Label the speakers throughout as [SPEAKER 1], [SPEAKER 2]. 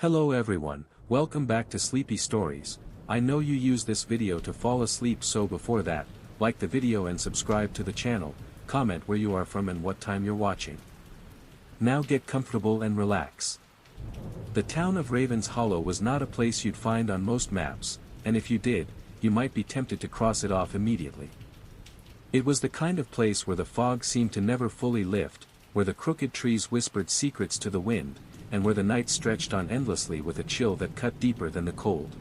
[SPEAKER 1] Hello everyone, welcome back to Sleepy Stories. I know you use this video to fall asleep, so before that, like the video and subscribe to the channel, comment where you are from and what time you're watching. Now get comfortable and relax. The town of Ravens Hollow was not a place you'd find on most maps, and if you did, you might be tempted to cross it off immediately. It was the kind of place where the fog seemed to never fully lift, where the crooked trees whispered secrets to the wind, and where the night stretched on endlessly with a chill that cut deeper than the cold.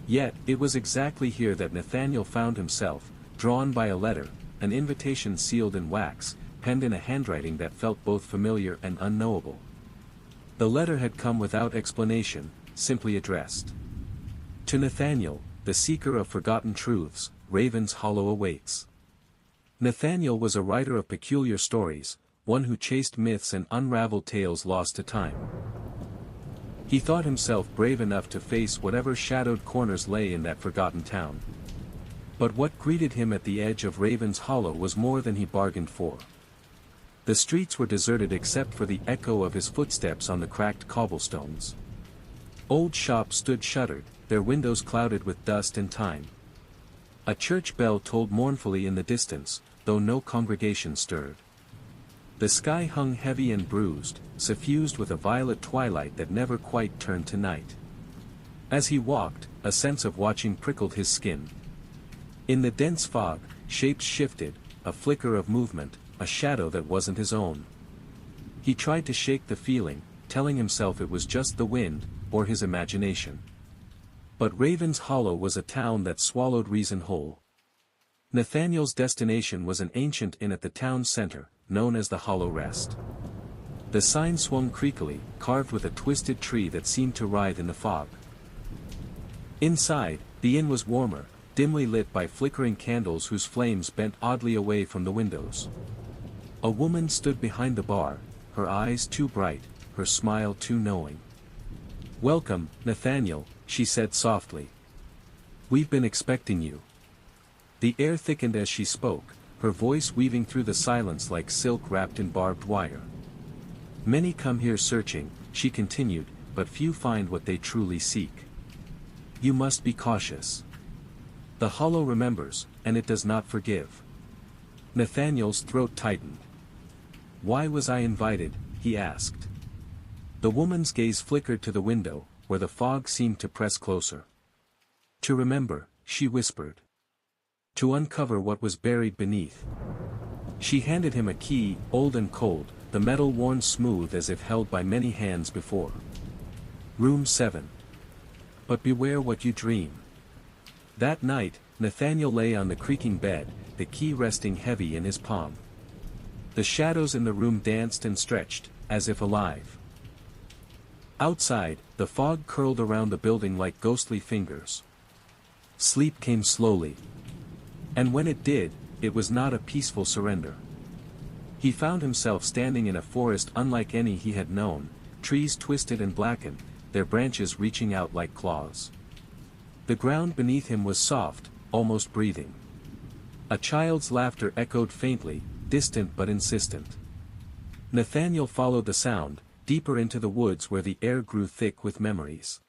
[SPEAKER 1] Yet, it was exactly here that Nathaniel found himself, drawn by a letter, an invitation sealed in wax, penned in a handwriting that felt both familiar and unknowable. The letter had come without explanation, simply addressed. To Nathaniel, the seeker of forgotten truths, Ravens Hollow awaits. Nathaniel was a writer of peculiar stories, one who chased myths and unraveled tales lost to time. He thought himself brave enough to face whatever shadowed corners lay in that forgotten town. But what greeted him at the edge of Ravens Hollow was more than he bargained for. The streets were deserted except for the echo of his footsteps on the cracked cobblestones. Old shops stood shuttered, their windows clouded with dust and time. A church bell tolled mournfully in the distance, though no congregation stirred. The sky hung heavy and bruised, suffused with a violet twilight that never quite turned to night. As he walked, a sense of watching prickled his skin. In the dense fog, shapes shifted, a flicker of movement, a shadow that wasn't his own. He tried to shake the feeling, telling himself it was just the wind, or his imagination. But Ravens Hollow was a town that swallowed reason whole. Nathaniel's destination was an ancient inn at the town's center, known as the Hollow Rest. The sign swung creakily, carved with a twisted tree that seemed to writhe in the fog. Inside, the inn was warmer, dimly lit by flickering candles whose flames bent oddly away from the windows. A woman stood behind the bar, her eyes too bright, her smile too knowing. "Welcome, Nathaniel," she said softly. "We've been expecting you." The air thickened as she spoke, her voice weaving through the silence like silk wrapped in barbed wire. "Many come here searching," she continued, "but few find what they truly seek. You must be cautious. The Hollow remembers, and it does not forgive." Nathaniel's throat tightened. "Why was I invited?" he asked. The woman's gaze flickered to the window, where the fog seemed to press closer. "To remember," she whispered. "To uncover what was buried beneath." She handed him a key, old and cold, the metal worn smooth as if held by many hands before. "Room 7. But beware what you dream." That night, Nathaniel lay on the creaking bed, the key resting heavy in his palm. The shadows in the room danced and stretched, as if alive. Outside, the fog curled around the building like ghostly fingers. Sleep came slowly. And when it did, it was not a peaceful surrender. He found himself standing in a forest unlike any he had known, trees twisted and blackened, their branches reaching out like claws. The ground beneath him was soft, almost breathing. A child's laughter echoed faintly, distant but insistent. Nathaniel followed the sound, deeper into the woods where the air grew thick with memories.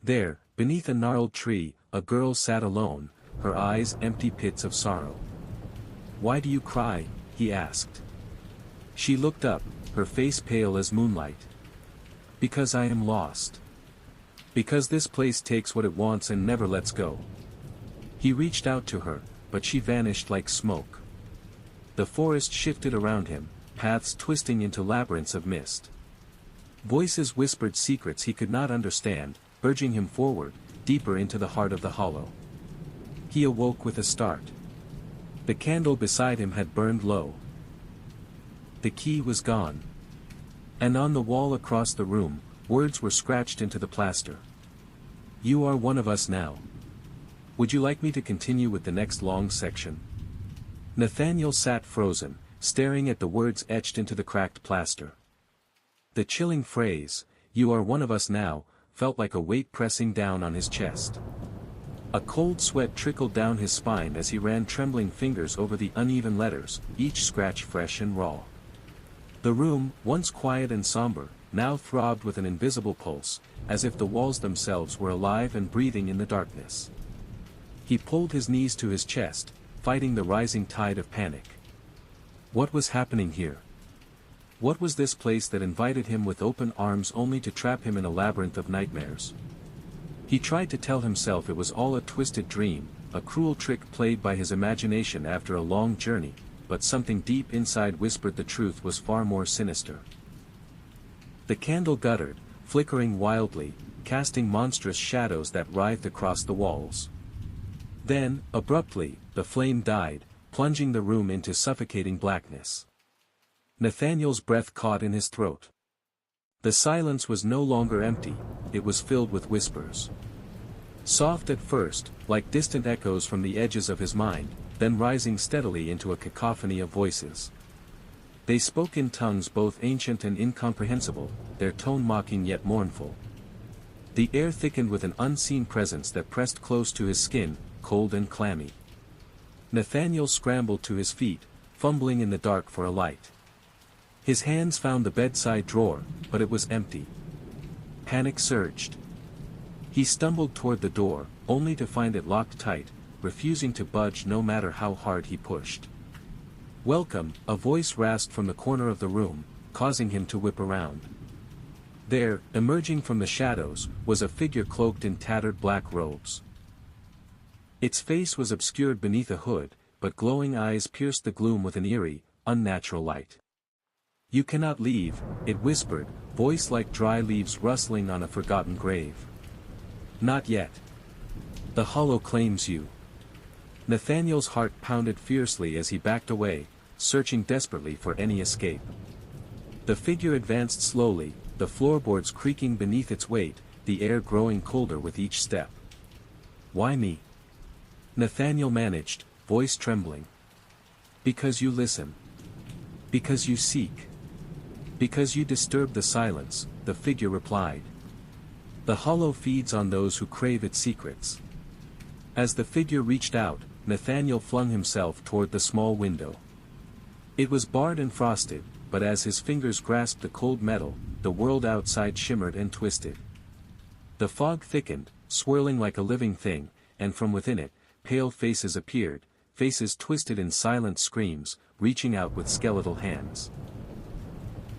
[SPEAKER 1] There, beneath a gnarled tree, a girl sat alone, her eyes empty pits of sorrow. "Why do you cry?" he asked. She looked up, her face pale as moonlight. "Because I am lost. Because this place takes what it wants and never lets go." He reached out to her, but she vanished like smoke. The forest shifted around him, paths twisting into labyrinths of mist. Voices whispered secrets he could not understand, urging him forward, deeper into the heart of the hollow. He awoke with a start. The candle beside him had burned low. The key was gone. And on the wall across the room, words were scratched into the plaster. "You are one of us now. Would you like me to continue with the next long section?" Nathaniel sat frozen, staring at the words etched into the cracked plaster. The chilling phrase, "You are one of us now," felt like a weight pressing down on his chest. A cold sweat trickled down his spine as he ran trembling fingers over the uneven letters, each scratch fresh and raw. The room, once quiet and somber, now throbbed with an invisible pulse, as if the walls themselves were alive and breathing in the darkness. He pulled his knees to his chest, fighting the rising tide of panic. What was happening here? What was this place that invited him with open arms only to trap him in a labyrinth of nightmares? He tried to tell himself it was all a twisted dream, a cruel trick played by his imagination after a long journey, but something deep inside whispered the truth was far more sinister. The candle guttered, flickering wildly, casting monstrous shadows that writhed across the walls. Then, abruptly, the flame died, plunging the room into suffocating blackness. Nathaniel's breath caught in his throat. The silence was no longer empty, it was filled with whispers. Soft at first, like distant echoes from the edges of his mind, then rising steadily into a cacophony of voices. They spoke in tongues both ancient and incomprehensible, their tone mocking yet mournful. The air thickened with an unseen presence that pressed close to his skin, cold and clammy. Nathaniel scrambled to his feet, fumbling in the dark for a light. His hands found the bedside drawer, but it was empty. Panic surged. He stumbled toward the door, only to find it locked tight, refusing to budge no matter how hard he pushed. "Welcome," a voice rasped from the corner of the room, causing him to whip around. There, emerging from the shadows, was a figure cloaked in tattered black robes. Its face was obscured beneath a hood, but glowing eyes pierced the gloom with an eerie, unnatural light. "You cannot leave," it whispered, voice like dry leaves rustling on a forgotten grave. "Not yet. The hollow claims you." Nathaniel's heart pounded fiercely as he backed away, searching desperately for any escape. The figure advanced slowly, the floorboards creaking beneath its weight, the air growing colder with each step. "Why me?" Nathaniel managed, voice trembling. "Because you listen. Because you seek. Because you disturb the silence," the figure replied. "The hollow feeds on those who crave its secrets." As the figure reached out, Nathaniel flung himself toward the small window. It was barred and frosted, but as his fingers grasped the cold metal, the world outside shimmered and twisted. The fog thickened, swirling like a living thing, and from within it, pale faces appeared, faces twisted in silent screams, reaching out with skeletal hands.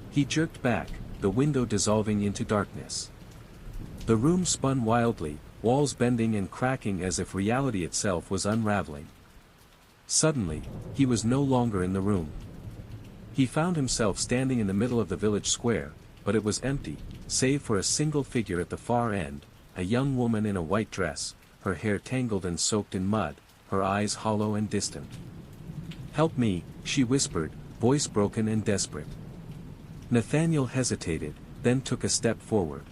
[SPEAKER 1] He jerked back, the window dissolving into darkness. The room spun wildly, walls bending and cracking as if reality itself was unraveling. Suddenly, he was no longer in the room. He found himself standing in the middle of the village square, but it was empty, save for a single figure at the far end, a young woman in a white dress, her hair tangled and soaked in mud, her eyes hollow and distant. "Help me," she whispered, voice broken and desperate. Nathaniel hesitated, then took a step forward.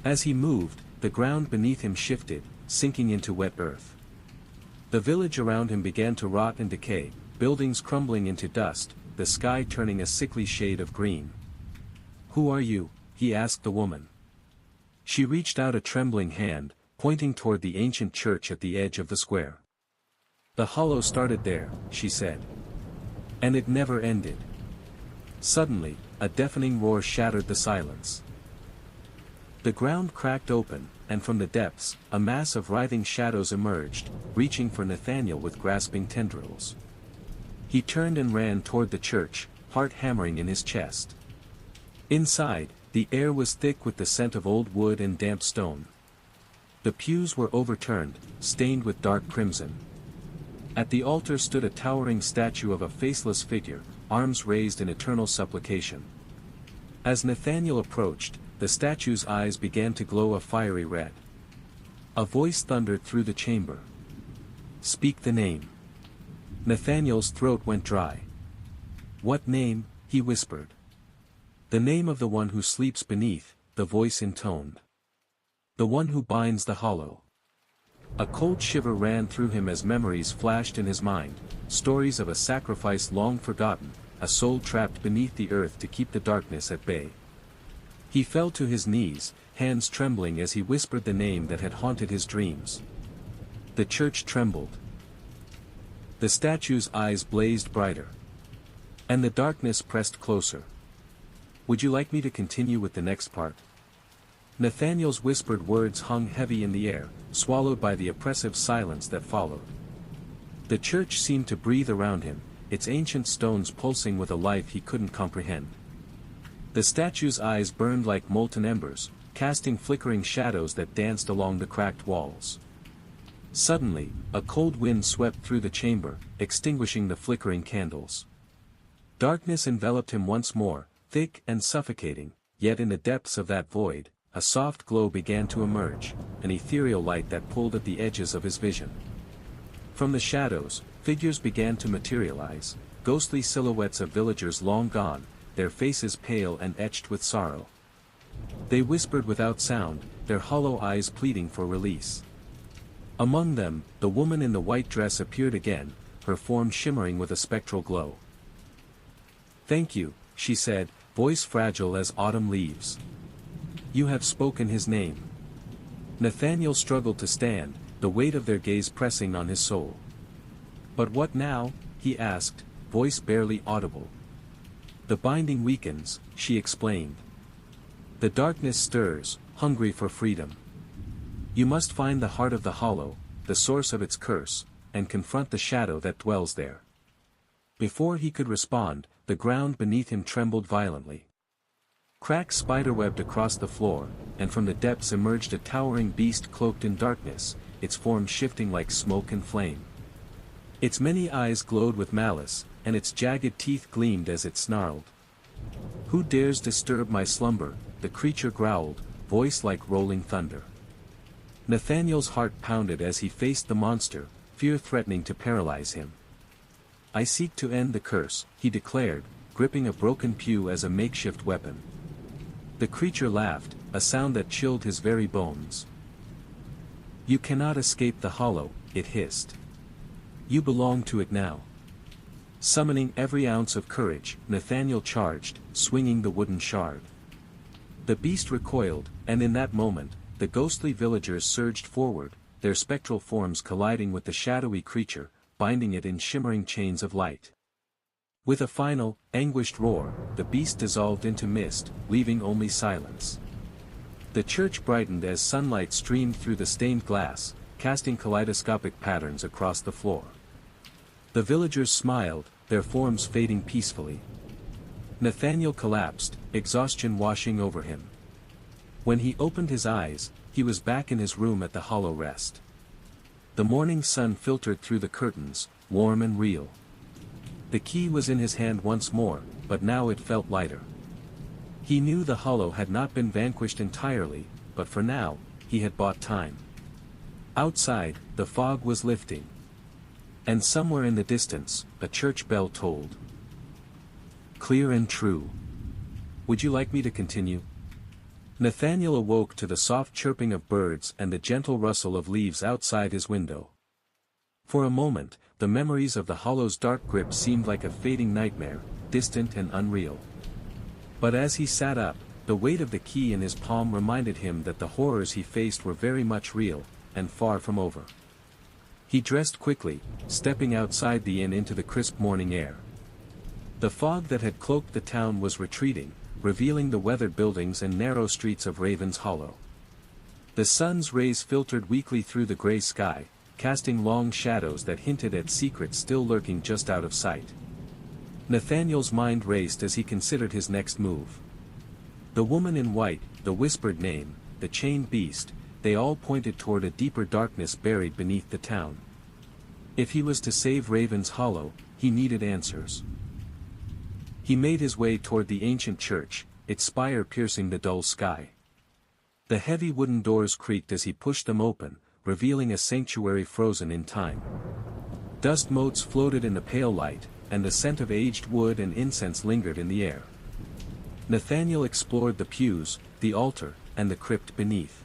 [SPEAKER 1] As he moved, the ground beneath him shifted, sinking into wet earth. The village around him began to rot and decay, buildings crumbling into dust, the sky turning a sickly shade of green. "Who are you?" he asked the woman. She reached out a trembling hand, pointing toward the ancient church at the edge of the square. "The hollow started there," she said. "And it never ended." Suddenly, a deafening roar shattered the silence. The ground cracked open, and from the depths, a mass of writhing shadows emerged, reaching for Nathaniel with grasping tendrils. He turned and ran toward the church, heart hammering in his chest. Inside, the air was thick with the scent of old wood and damp stone. The pews were overturned, stained with dark crimson. At the altar stood a towering statue of a faceless figure, arms raised in eternal supplication. As Nathaniel approached, the statue's eyes began to glow a fiery red. A voice thundered through the chamber. "Speak the name." Nathaniel's throat went dry. "What name?" he whispered. "The name of the one who sleeps beneath," the voice intoned. "The one who binds the hollow." A cold shiver ran through him as memories flashed in his mind, stories of a sacrifice long forgotten, a soul trapped beneath the earth to keep the darkness at bay. He fell to his knees, hands trembling as he whispered the name that had haunted his dreams. The church trembled. The statue's eyes blazed brighter. And the darkness pressed closer. Would you like me to continue with the next part? Nathaniel's whispered words hung heavy in the air, swallowed by the oppressive silence that followed. The church seemed to breathe around him, its ancient stones pulsing with a life he couldn't comprehend. The statue's eyes burned like molten embers, casting flickering shadows that danced along the cracked walls. Suddenly, a cold wind swept through the chamber, extinguishing the flickering candles. Darkness enveloped him once more, thick and suffocating, yet in the depths of that void, a soft glow began to emerge, an ethereal light that pulled at the edges of his vision. From the shadows, figures began to materialize, ghostly silhouettes of villagers long gone, their faces pale and etched with sorrow. They whispered without sound, their hollow eyes pleading for release. Among them, the woman in the white dress appeared again, her form shimmering with a spectral glow. "Thank you," she said, voice fragile as autumn leaves. "You have spoken his name." Nathaniel struggled to stand, the weight of their gaze pressing on his soul. "But what now?" he asked, voice barely audible. "The binding weakens," she explained. "The darkness stirs, hungry for freedom. You must find the heart of the hollow, the source of its curse, and confront the shadow that dwells there." Before he could respond, the ground beneath him trembled violently. Cracks spiderwebbed across the floor, and from the depths emerged a towering beast cloaked in darkness, its form shifting like smoke and flame. Its many eyes glowed with malice, and its jagged teeth gleamed as it snarled. "Who dares disturb my slumber?" the creature growled, voice like rolling thunder. Nathaniel's heart pounded as he faced the monster, fear threatening to paralyze him. "I seek to end the curse," he declared, gripping a broken pew as a makeshift weapon. The creature laughed, a sound that chilled his very bones. "You cannot escape the hollow," it hissed. "You belong to it now." Summoning every ounce of courage, Nathaniel charged, swinging the wooden shard. The beast recoiled, and in that moment, the ghostly villagers surged forward, their spectral forms colliding with the shadowy creature, binding it in shimmering chains of light. With a final, anguished roar, the beast dissolved into mist, leaving only silence. The church brightened as sunlight streamed through the stained glass, casting kaleidoscopic patterns across the floor. The villagers smiled, their forms fading peacefully. Nathaniel collapsed, exhaustion washing over him. When he opened his eyes, he was back in his room at the Hollow Rest. The morning sun filtered through the curtains, warm and real. The key was in his hand once more, but now it felt lighter. He knew the Hollow had not been vanquished entirely, but for now, he had bought time. Outside, the fog was lifting. And somewhere in the distance, a church bell tolled. Clear and true. Would you like me to continue? Nathaniel awoke to the soft chirping of birds and the gentle rustle of leaves outside his window. For a moment, the memories of the Hollow's dark grip seemed like a fading nightmare, distant and unreal. But as he sat up, the weight of the key in his palm reminded him that the horrors he faced were very much real, and far from over. He dressed quickly, stepping outside the inn into the crisp morning air. The fog that had cloaked the town was retreating, revealing the weathered buildings and narrow streets of Raven's Hollow. The sun's rays filtered weakly through the gray sky, casting long shadows that hinted at secrets still lurking just out of sight. Nathaniel's mind raced as he considered his next move. The woman in white, the whispered name, the chained beast, they all pointed toward a deeper darkness buried beneath the town. If he was to save Raven's Hollow, he needed answers. He made his way toward the ancient church, its spire piercing the dull sky. The heavy wooden doors creaked as he pushed them open, revealing a sanctuary frozen in time. Dust motes floated in the pale light, and the scent of aged wood and incense lingered in the air. Nathaniel explored the pews, the altar, and the crypt beneath.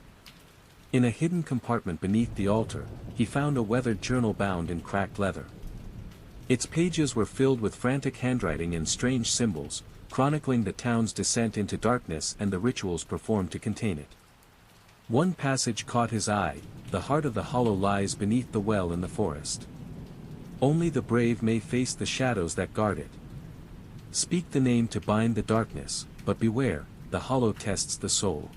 [SPEAKER 1] In a hidden compartment beneath the altar, he found a weathered journal bound in cracked leather. Its pages were filled with frantic handwriting and strange symbols, chronicling the town's descent into darkness and the rituals performed to contain it. One passage caught his eye: the heart of the Hollow lies beneath the well in the forest. Only the brave may face the shadows that guard it. Speak the name to bind the darkness, but beware, the hollow tests the soul.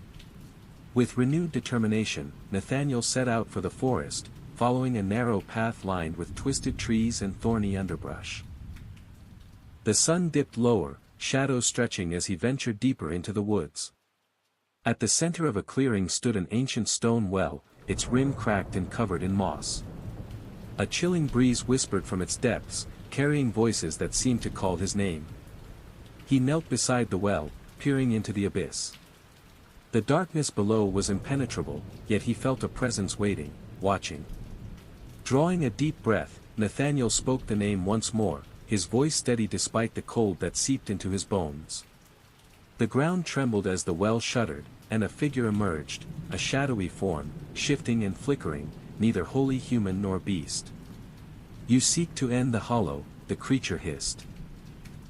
[SPEAKER 1] With renewed determination, Nathaniel set out for the forest, following a narrow path lined with twisted trees and thorny underbrush. The sun dipped lower, shadows stretching as he ventured deeper into the woods. At the center of a clearing stood an ancient stone well, its rim cracked and covered in moss. A chilling breeze whispered from its depths, carrying voices that seemed to call his name. He knelt beside the well, peering into the abyss. The darkness below was impenetrable, yet he felt a presence waiting, watching. Drawing a deep breath, Nathaniel spoke the name once more, his voice steady despite the cold that seeped into his bones. The ground trembled as the well shuddered, and a figure emerged, a shadowy form, shifting and flickering, neither wholly human nor beast. "You seek to end the hollow," the creature hissed.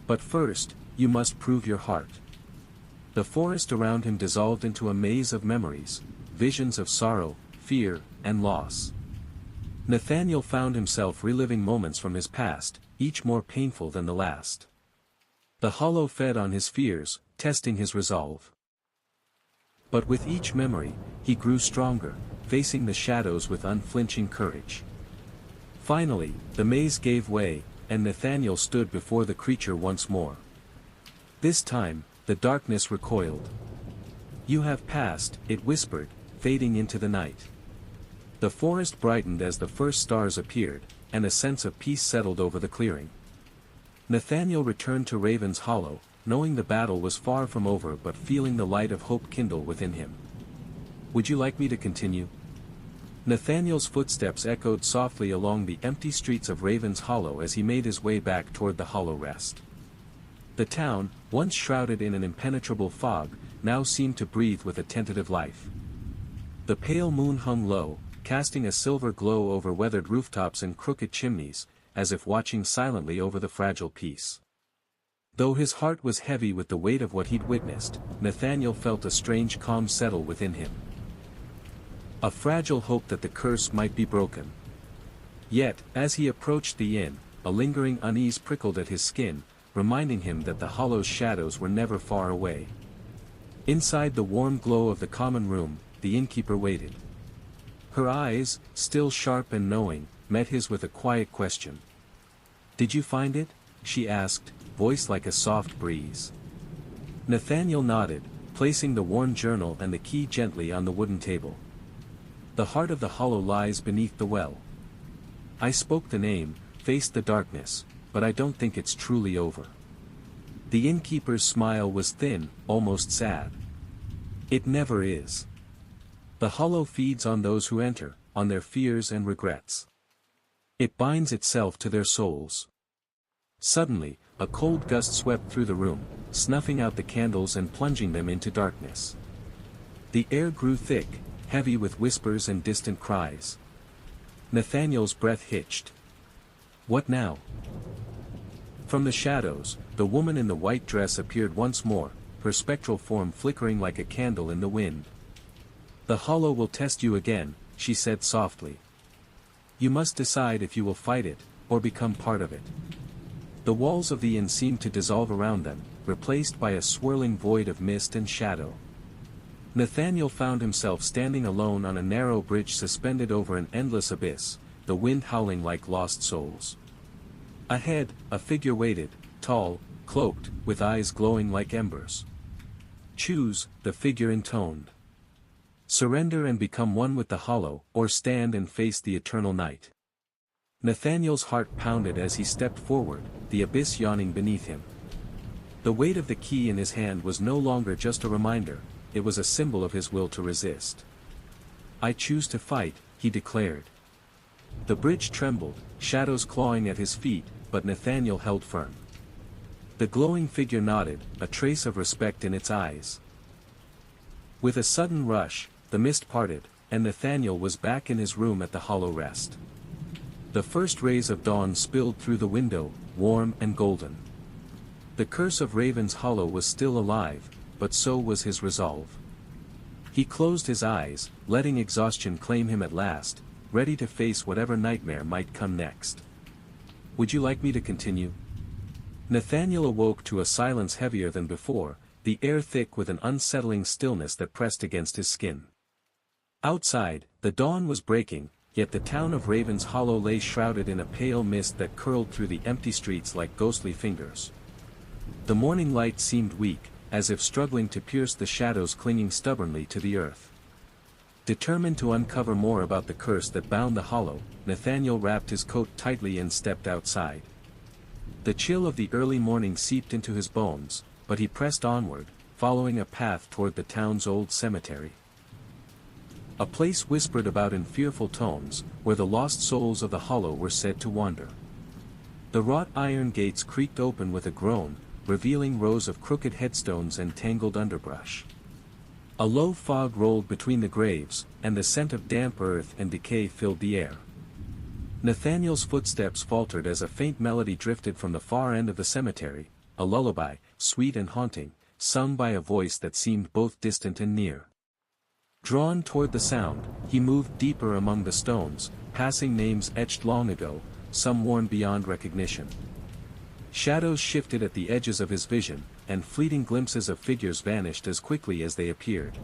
[SPEAKER 1] "But first, you must prove your heart." The forest around him dissolved into a maze of memories, visions of sorrow, fear, and loss. Nathaniel found himself reliving moments from his past, each more painful than the last. The hollow fed on his fears, testing his resolve. But with each memory, he grew stronger, facing the shadows with unflinching courage. Finally, the maze gave way, and Nathaniel stood before the creature once more. This time, the darkness recoiled. "You have passed," it whispered, fading into the night. The forest brightened as the first stars appeared, and a sense of peace settled over the clearing. Nathaniel returned to Raven's Hollow, knowing the battle was far from over but feeling the light of hope kindle within him. "Would you like me to continue?" Nathaniel's footsteps echoed softly along the empty streets of Raven's Hollow as he made his way back toward the Hollow Rest. The town, once shrouded in an impenetrable fog, now seemed to breathe with a tentative life. The pale moon hung low, casting a silver glow over weathered rooftops and crooked chimneys, as if watching silently over the fragile peace. Though his heart was heavy with the weight of what he'd witnessed, Nathaniel felt a strange calm settle within him. A fragile hope that the curse might be broken. Yet, as he approached the inn, a lingering unease prickled at his skin, reminding him that the hollow's shadows were never far away. Inside the warm glow of the common room, the innkeeper waited. Her eyes, still sharp and knowing, met his with a quiet question. "Did you find it?" she asked, voice like a soft breeze. Nathaniel nodded, placing the worn journal and the key gently on the wooden table. "The heart of the hollow lies beneath the well. I spoke the name, faced the darkness, but I don't think it's truly over." The innkeeper's smile was thin, almost sad. "It never is. The hollow feeds on those who enter, on their fears and regrets. It binds itself to their souls." Suddenly, a cold gust swept through the room, snuffing out the candles and plunging them into darkness. The air grew thick, heavy with whispers and distant cries. Nathaniel's breath hitched. "What now?" From the shadows, the woman in the white dress appeared once more, her spectral form flickering like a candle in the wind. "The hollow will test you again," she said softly. "You must decide if you will fight it, or become part of it." The walls of the inn seemed to dissolve around them, replaced by a swirling void of mist and shadow. Nathaniel found himself standing alone on a narrow bridge suspended over an endless abyss, the wind howling like lost souls. Ahead, a figure waited, tall, cloaked, with eyes glowing like embers. "Choose," the figure intoned. "Surrender and become one with the hollow, or stand and face the eternal night." Nathaniel's heart pounded as he stepped forward, the abyss yawning beneath him. The weight of the key in his hand was no longer just a reminder, it was a symbol of his will to resist. "I choose to fight," he declared. The bridge trembled, shadows clawing at his feet, but Nathaniel held firm. The glowing figure nodded, a trace of respect in its eyes. With a sudden rush, the mist parted, and Nathaniel was back in his room at the Hollow Rest. The first rays of dawn spilled through the window, warm and golden. The curse of Raven's Hollow was still alive, but so was his resolve. He closed his eyes, letting exhaustion claim him at last, ready to face whatever nightmare might come next. "Would you like me to continue?" Nathaniel awoke to a silence heavier than before, the air thick with an unsettling stillness that pressed against his skin. Outside, the dawn was breaking, yet the town of Ravens Hollow lay shrouded in a pale mist that curled through the empty streets like ghostly fingers. The morning light seemed weak, as if struggling to pierce the shadows clinging stubbornly to the earth. Determined to uncover more about the curse that bound the hollow, Nathaniel wrapped his coat tightly and stepped outside. The chill of the early morning seeped into his bones, but he pressed onward, following a path toward the town's old cemetery. A place whispered about in fearful tones, where the lost souls of the hollow were said to wander. The wrought iron gates creaked open with a groan, revealing rows of crooked headstones and tangled underbrush. A low fog rolled between the graves, and the scent of damp earth and decay filled the air. Nathaniel's footsteps faltered as a faint melody drifted from the far end of the cemetery, a lullaby, sweet and haunting, sung by a voice that seemed both distant and near. Drawn toward the sound, he moved deeper among the stones, passing names etched long ago, some worn beyond recognition. Shadows shifted at the edges of his vision, and fleeting glimpses of figures vanished as quickly as they appeared.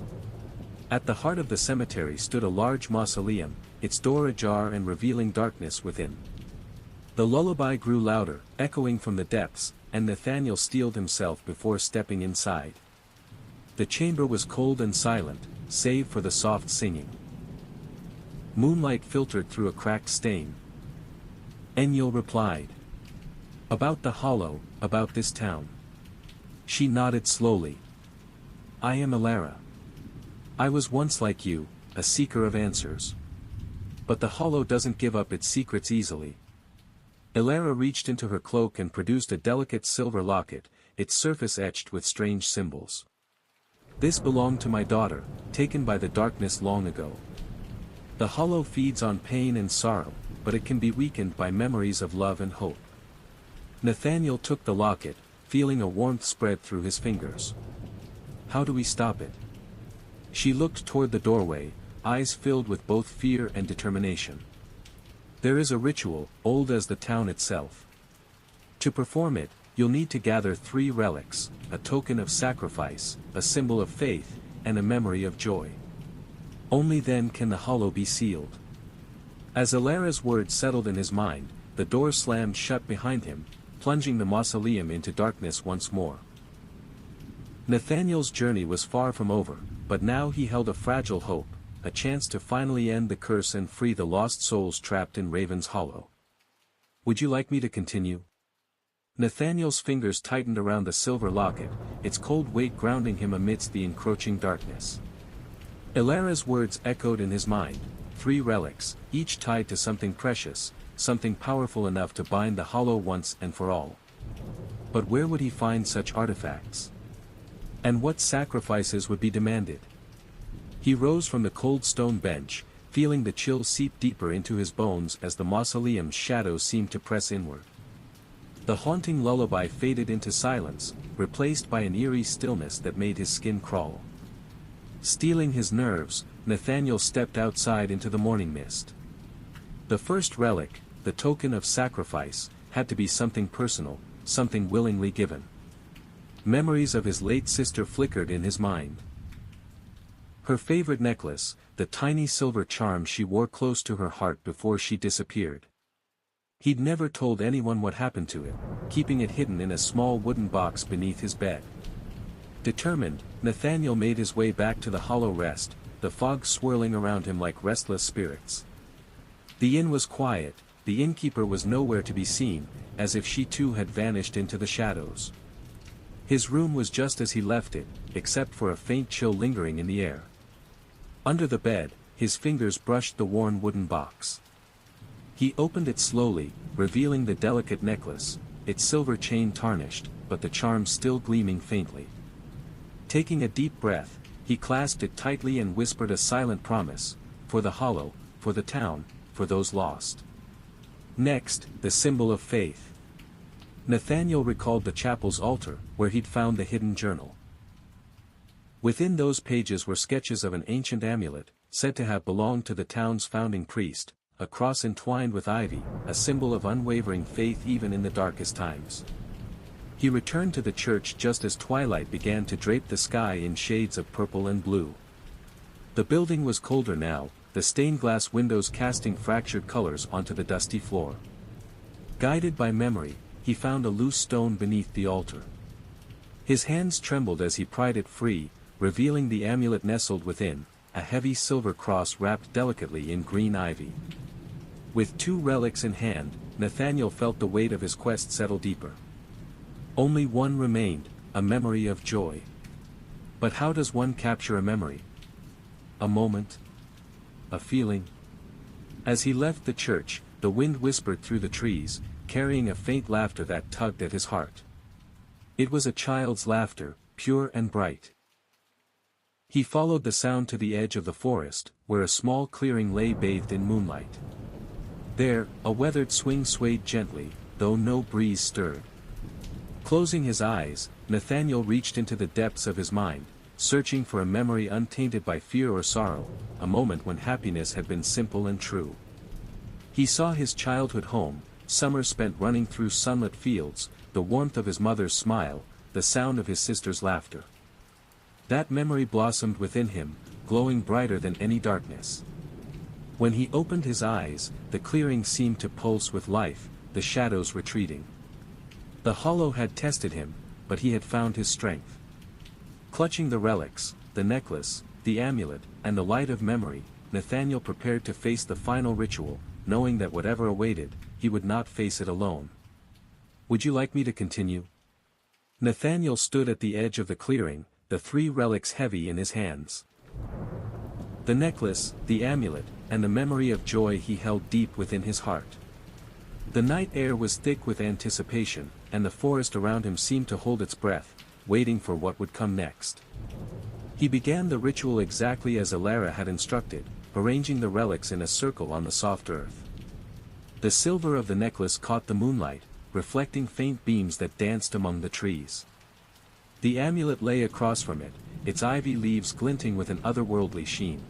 [SPEAKER 1] At the heart of the cemetery stood a large mausoleum, its door ajar and revealing darkness within. The lullaby grew louder, echoing from the depths, and Nathaniel steeled himself before stepping inside. The chamber was cold and silent, save for the soft singing. Moonlight filtered through a cracked stain. Enyo replied. About the hollow, about this town. She nodded slowly. I am Elara. I was once like you, a seeker of answers. But the hollow doesn't give up its secrets easily. Elara reached into her cloak and produced a delicate silver locket, its surface etched with strange symbols. This belonged to my daughter, taken by the darkness long ago. The hollow feeds on pain and sorrow, but it can be weakened by memories of love and hope. Nathaniel took the locket, feeling a warmth spread through his fingers. How do we stop it? She looked toward the doorway, eyes filled with both fear and determination. There is a ritual, old as the town itself. To perform it, you'll need to gather 3 relics, a token of sacrifice, a symbol of faith, and a memory of joy. Only then can the hollow be sealed. As Elara's words settled in his mind, the door slammed shut behind him, plunging the mausoleum into darkness once more. Nathaniel's journey was far from over, but now he held a fragile hope, a chance to finally end the curse and free the lost souls trapped in Raven's Hollow. Would you like me to continue? Nathaniel's fingers tightened around the silver locket, its cold weight grounding him amidst the encroaching darkness. Elara's words echoed in his mind, 3 relics, each tied to something precious, something powerful enough to bind the hollow once and for all. But where would he find such artifacts? And what sacrifices would be demanded? He rose from the cold stone bench, feeling the chill seep deeper into his bones as the mausoleum's shadows seemed to press inward. The haunting lullaby faded into silence, replaced by an eerie stillness that made his skin crawl. Steeling his nerves, Nathaniel stepped outside into the morning mist. The first relic, the token of sacrifice, had to be something personal, something willingly given. Memories of his late sister flickered in his mind. Her favorite necklace, the tiny silver charm she wore close to her heart before she disappeared. He'd never told anyone what happened to it, keeping it hidden in a small wooden box beneath his bed. Determined, Nathaniel made his way back to the hollow rest, the fog swirling around him like restless spirits. The inn was quiet, the innkeeper was nowhere to be seen, as if she too had vanished into the shadows. His room was just as he left it, except for a faint chill lingering in the air. Under the bed, his fingers brushed the worn wooden box. He opened it slowly, revealing the delicate necklace, its silver chain tarnished, but the charm still gleaming faintly. Taking a deep breath, he clasped it tightly and whispered a silent promise, for the hollow, for the town, for those lost. Next, the symbol of faith. Nathaniel recalled the chapel's altar, where he'd found the hidden journal. Within those pages were sketches of an ancient amulet, said to have belonged to the town's founding priest, a cross entwined with ivy, a symbol of unwavering faith even in the darkest times. He returned to the church just as twilight began to drape the sky in shades of purple and blue. The building was colder now, the stained glass windows casting fractured colors onto the dusty floor. Guided by memory, he found a loose stone beneath the altar. His hands trembled as he pried it free, revealing the amulet nestled within, a heavy silver cross wrapped delicately in green ivy. With 2 relics in hand, Nathaniel felt the weight of his quest settle deeper. Only one remained, a memory of joy. But how does one capture a memory? A moment? A feeling? As he left the church, the wind whispered through the trees, carrying a faint laughter that tugged at his heart. It was a child's laughter, pure and bright. He followed the sound to the edge of the forest, where a small clearing lay bathed in moonlight. There, a weathered swing swayed gently, though no breeze stirred. Closing his eyes, Nathaniel reached into the depths of his mind, searching for a memory untainted by fear or sorrow, a moment when happiness had been simple and true. He saw his childhood home, summer spent running through sunlit fields, the warmth of his mother's smile, the sound of his sister's laughter. That memory blossomed within him, glowing brighter than any darkness. When he opened his eyes, the clearing seemed to pulse with life, the shadows retreating. The hollow had tested him, but he had found his strength. Clutching the relics, the necklace, the amulet, and the light of memory, Nathaniel prepared to face the final ritual, knowing that whatever awaited, he would not face it alone. Would you like me to continue? Nathaniel stood at the edge of the clearing, the 3 relics heavy in his hands. The necklace, the amulet, and the memory of joy he held deep within his heart. The night air was thick with anticipation, and the forest around him seemed to hold its breath, waiting for what would come next. He began the ritual exactly as Alara had instructed, arranging the relics in a circle on the soft earth. The silver of the necklace caught the moonlight, reflecting faint beams that danced among the trees. The amulet lay across from it, its ivy leaves glinting with an otherworldly sheen.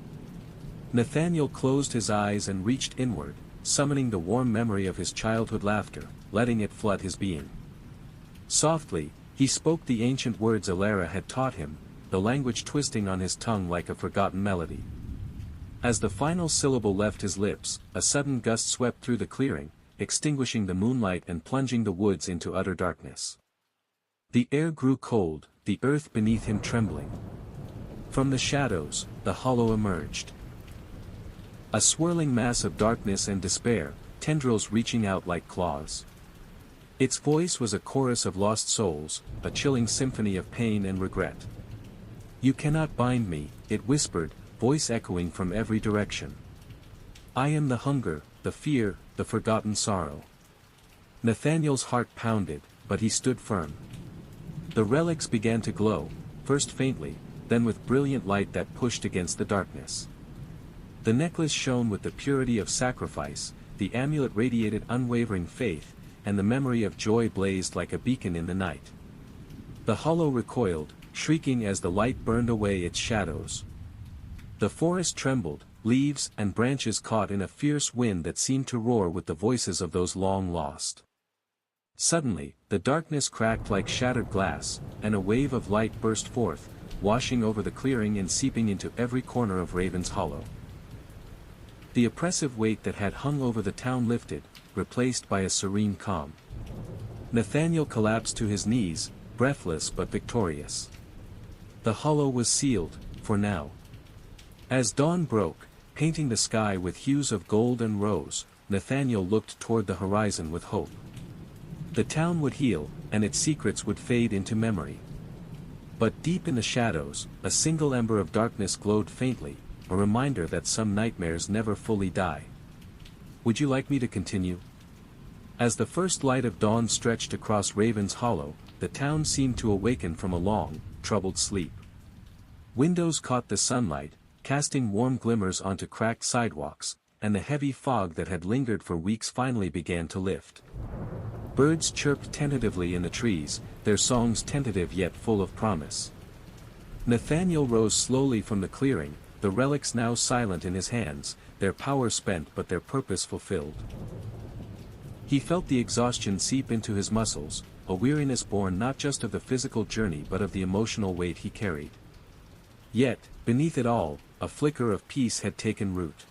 [SPEAKER 1] Nathaniel closed his eyes and reached inward, summoning the warm memory of his childhood laughter, letting it flood his being. Softly, he spoke the ancient words Alara had taught him, the language twisting on his tongue like a forgotten melody. As the final syllable left his lips, a sudden gust swept through the clearing, extinguishing the moonlight and plunging the woods into utter darkness. The air grew cold, the earth beneath him trembling. From the shadows, the hollow emerged. A swirling mass of darkness and despair, tendrils reaching out like claws. Its voice was a chorus of lost souls, a chilling symphony of pain and regret. "You cannot bind me," it whispered, voice echoing from every direction. "I am the hunger, the fear, the forgotten sorrow." Nathaniel's heart pounded, but he stood firm. The relics began to glow, first faintly, then with brilliant light that pushed against the darkness. The necklace shone with the purity of sacrifice, the amulet radiated unwavering faith, and the memory of joy blazed like a beacon in the night. The hollow recoiled, shrieking as the light burned away its shadows. The forest trembled, leaves and branches caught in a fierce wind that seemed to roar with the voices of those long lost. Suddenly, the darkness cracked like shattered glass, and a wave of light burst forth, washing over the clearing and seeping into every corner of Raven's Hollow. The oppressive weight that had hung over the town lifted, replaced by a serene calm. Nathaniel collapsed to his knees, breathless but victorious. The hollow was sealed, for now. As dawn broke, painting the sky with hues of gold and rose, Nathaniel looked toward the horizon with hope. The town would heal, and its secrets would fade into memory. But deep in the shadows, a single ember of darkness glowed faintly, a reminder that some nightmares never fully die. Would you like me to continue? As the first light of dawn stretched across Raven's Hollow, the town seemed to awaken from a long, troubled sleep. Windows caught the sunlight, casting warm glimmers onto cracked sidewalks, and the heavy fog that had lingered for weeks finally began to lift. Birds chirped tentatively in the trees, their songs tentative yet full of promise. Nathaniel rose slowly from the clearing, the relics now silent in his hands, their power spent but their purpose fulfilled. He felt the exhaustion seep into his muscles, a weariness born not just of the physical journey but of the emotional weight he carried. Yet, beneath it all, a flicker of peace had taken root.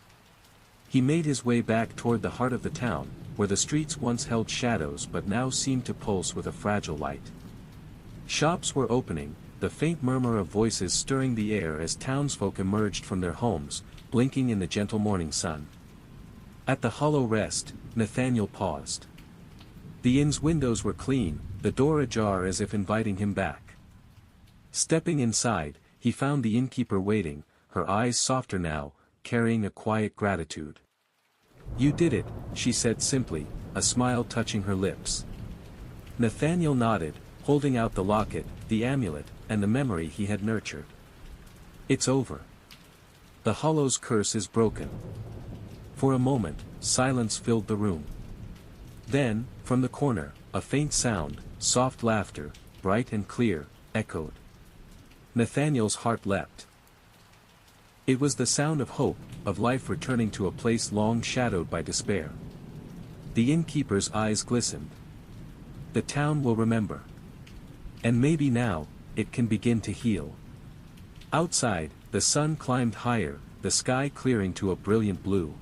[SPEAKER 1] He made his way back toward the heart of the town, where the streets once held shadows but now seemed to pulse with a fragile light. Shops were opening, the faint murmur of voices stirring the air as townsfolk emerged from their homes, blinking in the gentle morning sun. At the hollow rest, Nathaniel paused. The inn's windows were clean, the door ajar as if inviting him back. Stepping inside, he found the innkeeper waiting, her eyes softer now, carrying a quiet gratitude. "You did it," she said simply, a smile touching her lips. Nathaniel nodded, holding out the locket, the amulet, and the memory he had nurtured. "It's over. The Hollow's curse is broken." For a moment, silence filled the room. Then, from the corner, a faint sound, soft laughter, bright and clear, echoed. Nathaniel's heart leapt. It was the sound of hope, of life returning to a place long shadowed by despair. The innkeeper's eyes glistened. "The town will remember. And maybe now, it can begin to heal." Outside, the sun climbed higher, the sky clearing to a brilliant blue.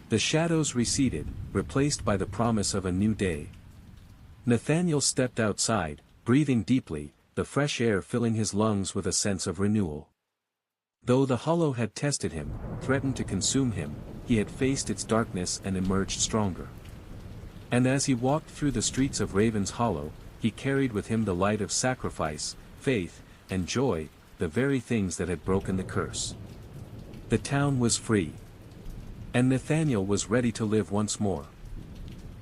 [SPEAKER 1] The shadows receded, replaced by the promise of a new day. Nathaniel stepped outside, breathing deeply, the fresh air filling his lungs with a sense of renewal. Though the Hollow had tested him, threatened to consume him, he had faced its darkness and emerged stronger. And as he walked through the streets of Raven's Hollow, he carried with him the light of sacrifice, faith, and joy, the very things that had broken the curse. The town was free. And Nathaniel was ready to live once more.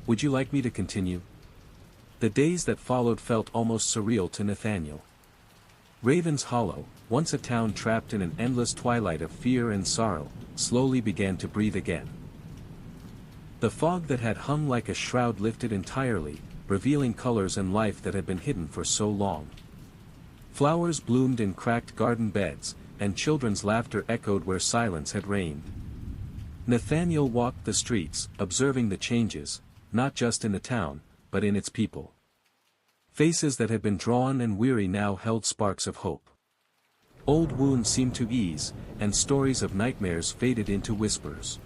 [SPEAKER 1] Would you like me to continue? The days that followed felt almost surreal to Nathaniel. Raven's Hollow, once a town trapped in an endless twilight of fear and sorrow, slowly began to breathe again. The fog that had hung like a shroud lifted entirely, revealing colors and life that had been hidden for so long. Flowers bloomed in cracked garden beds, and children's laughter echoed where silence had reigned. Nathaniel walked the streets, observing the changes, not just in the town, but in its people. Faces that had been drawn and weary now held sparks of hope. Old wounds seemed to ease, and stories of nightmares faded into whispers.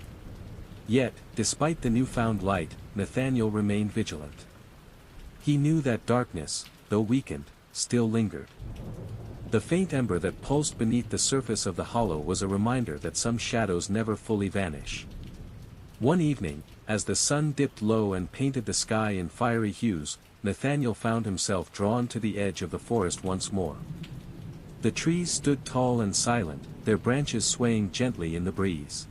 [SPEAKER 1] Yet, despite the newfound light, Nathaniel remained vigilant. He knew that darkness, though weakened, still lingered. The faint ember that pulsed beneath the surface of the hollow was a reminder that some shadows never fully vanish. One evening, as the sun dipped low and painted the sky in fiery hues, Nathaniel found himself drawn to the edge of the forest once more. The trees stood tall and silent, their branches swaying gently in the breeze.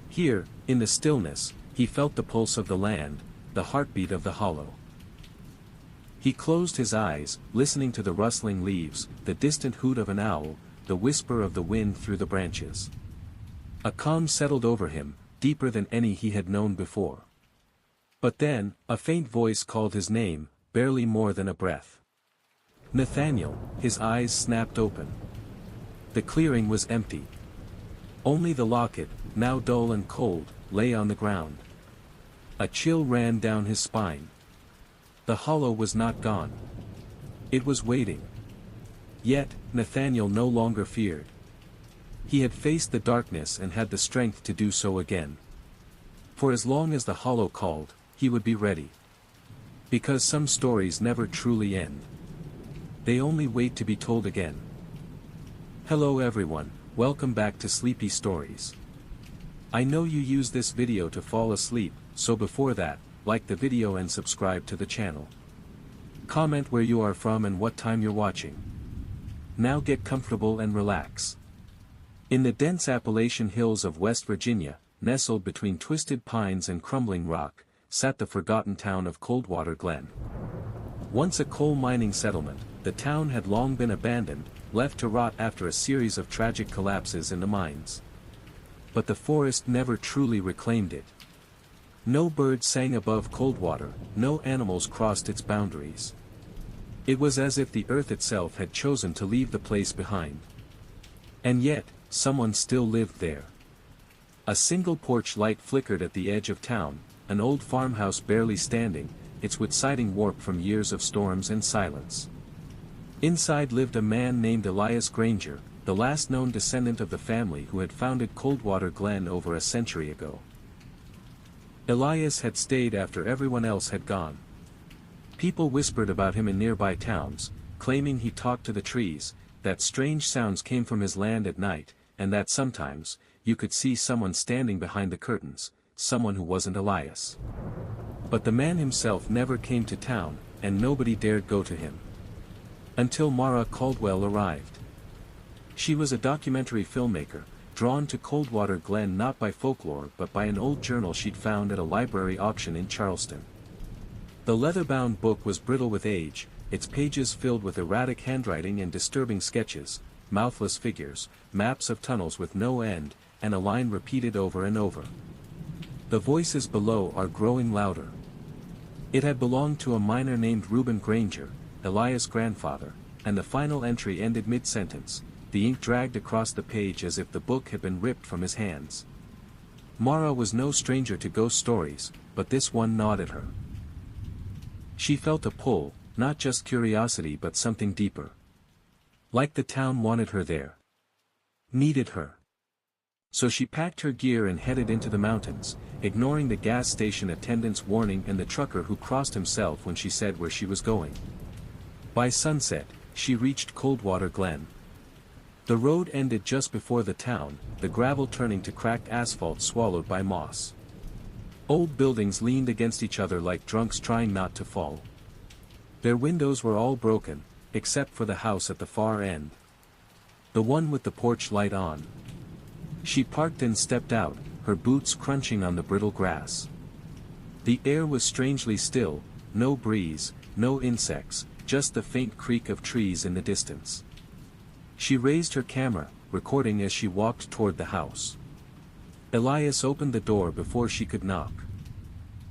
[SPEAKER 1] Here, in the stillness, he felt the pulse of the land, the heartbeat of the hollow. He closed his eyes, listening to the rustling leaves, the distant hoot of an owl, the whisper of the wind through the branches. A calm settled over him, deeper than any he had known before. But then, a faint voice called his name, barely more than a breath. Nathaniel, his eyes snapped open. The clearing was empty. Only the locket, now dull and cold, lay on the ground. A chill ran down his spine. The hollow was not gone. It was waiting. Yet, Nathaniel no longer feared. He had faced the darkness and had the strength to do so again. For as long as the hollow called, he would be ready. Because some stories never truly end. They only wait to be told again. Hello everyone, welcome back to Sleepy Stories. I know you use this video to fall asleep, so before that, like the video and subscribe to the channel. Comment where you are from and what time you're watching. Now get comfortable and relax. In the dense Appalachian hills of West Virginia, nestled between twisted pines and crumbling rock, sat the forgotten town of Coldwater Glen. Once a coal mining settlement, the town had long been abandoned, left to rot after a series of tragic collapses in the mines. But the forest never truly reclaimed it. No birds sang above Coldwater, no animals crossed its boundaries. It was as if the earth itself had chosen to leave the place behind. And yet, someone still lived there. A single porch light flickered at the edge of town, an old farmhouse barely standing, its wood siding warped from years of storms and silence. Inside lived a man named Elias Granger, the last known descendant of the family who had founded Coldwater Glen over a century ago. Elias had stayed after everyone else had gone. People whispered about him in nearby towns, claiming he talked to the trees, that strange sounds came from his land at night, and that sometimes, you could see someone standing behind the curtains, someone who wasn't Elias. But the man himself never came to town, and nobody dared go to him. Until Mara Caldwell arrived. She was a documentary filmmaker, drawn to Coldwater Glen not by folklore but by an old journal she'd found at a library auction in Charleston. The leather-bound book was brittle with age, its pages filled with erratic handwriting and disturbing sketches, mouthless figures, maps of tunnels with no end, and a line repeated over and over. The voices below are growing louder. It had belonged to a miner named Reuben Granger, Elias' grandfather, and the final entry ended mid-sentence, the ink dragged across the page as if the book had been ripped from his hands. Mara was no stranger to ghost stories, but this one gnawed at her. She felt a pull, not just curiosity but something deeper. Like the town wanted her there. Needed her. So she packed her gear and headed into the mountains, ignoring the gas station attendant's warning and the trucker who crossed himself when she said where she was going. By sunset, she reached Coldwater Glen. The road ended just before the town, the gravel turning to cracked asphalt swallowed by moss. Old buildings leaned against each other like drunks trying not to fall. Their windows were all broken, except for the house at the far end. The one with the porch light on. She parked and stepped out, her boots crunching on the brittle grass. The air was strangely still, no breeze, no insects, just the faint creak of trees in the distance. She raised her camera, recording as she walked toward the house. Elias opened the door before she could knock.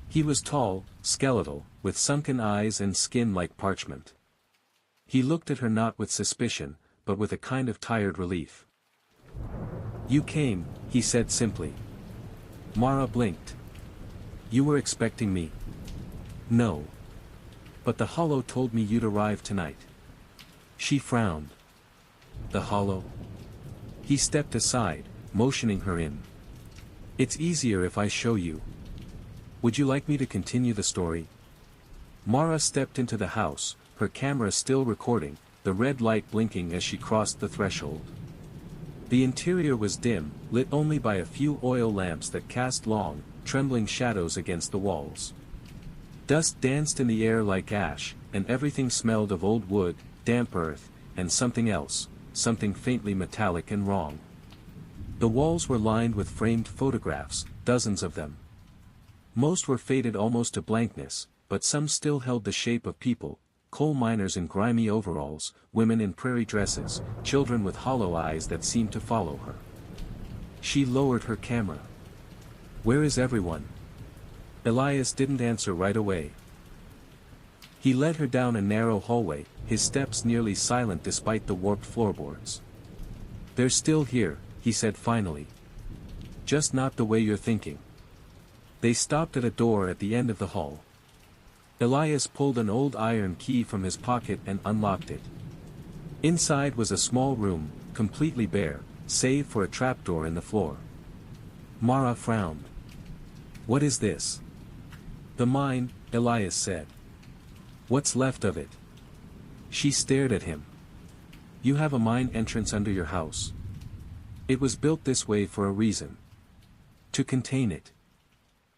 [SPEAKER 1] He was tall, skeletal, with sunken eyes and skin like parchment. He looked at her not with suspicion, but with a kind of tired relief. "You came," he said simply. Mara blinked. "You were expecting me?" "No. But the Hollow told me you'd arrive tonight." She frowned. "The Hollow?" He stepped aside, motioning her in. "It's easier if I show you. Would you like me to continue the story?" Mara stepped into the house, her camera still recording, the red light blinking as she crossed the threshold. The interior was dim, lit only by a few oil lamps that cast long, trembling shadows against the walls. Dust danced in the air like ash, and everything smelled of old wood, damp earth, and something else, something faintly metallic and wrong. The walls were lined with framed photographs, dozens of them. Most were faded almost to blankness, but some still held the shape of people, coal miners in grimy overalls, women in prairie dresses, children with hollow eyes that seemed to follow her. She lowered her camera. "Where is everyone?" Elias didn't answer right away. He led her down a narrow hallway, his steps nearly silent despite the warped floorboards. "They're still here," he said finally. "Just not the way you're thinking." They stopped at a door at the end of the hall. Elias pulled an old iron key from his pocket and unlocked it. Inside was a small room, completely bare, save for a trapdoor in the floor. Mara frowned. "What is this?" "The mine," Elias said. "What's left of it?" She stared at him. "You have a mine entrance under your house. It was built this way for a reason. To contain it."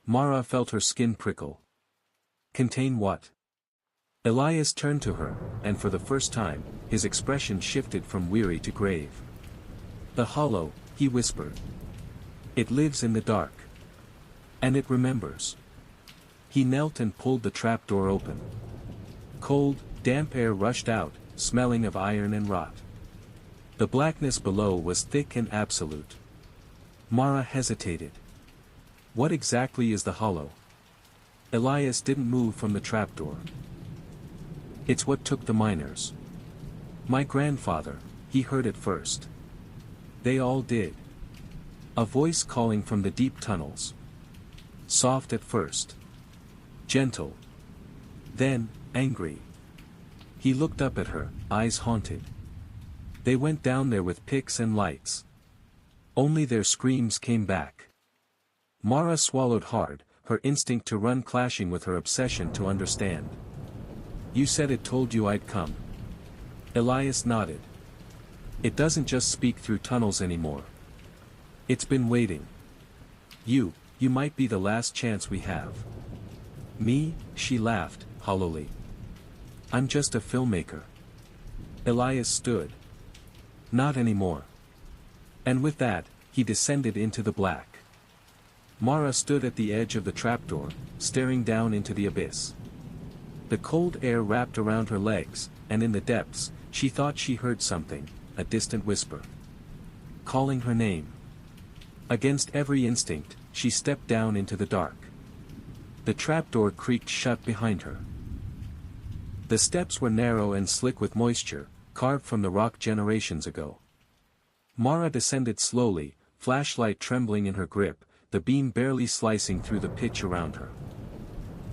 [SPEAKER 1] Mara felt her skin prickle. "Contain what?" Elias turned to her, and for the first time, his expression shifted from weary to grave. "The Hollow," he whispered. "It lives in the dark. And it remembers." He knelt and pulled the trapdoor open. Cold, damp air rushed out, smelling of iron and rot. The blackness below was thick and absolute. Mara hesitated. "What exactly is the Hollow?" Elias didn't move from the trapdoor. "It's what took the miners. My grandfather, he heard it first. They all did." A voice calling from the deep tunnels. Soft at first. Gentle. Then, angry. He looked up at her, eyes haunted. They went down there with picks and lights. Only their screams came back. Mara swallowed hard, her instinct to run clashing with her obsession to understand. You said it told you I'd come. Elias nodded. It doesn't just speak through tunnels anymore. It's been waiting. You might be the last chance we have. Me? She laughed, hollowly. I'm just a filmmaker. Elias stood. Not anymore. And with that, he descended into the black. Mara stood at the edge of the trapdoor, staring down into the abyss. The cold air wrapped around her legs, and in the depths, she thought she heard something, a distant whisper. Calling her name. Against every instinct, she stepped down into the dark. The trapdoor creaked shut behind her. The steps were narrow and slick with moisture, carved from the rock generations ago. Mara descended slowly, flashlight trembling in her grip, the beam barely slicing through the pitch around her.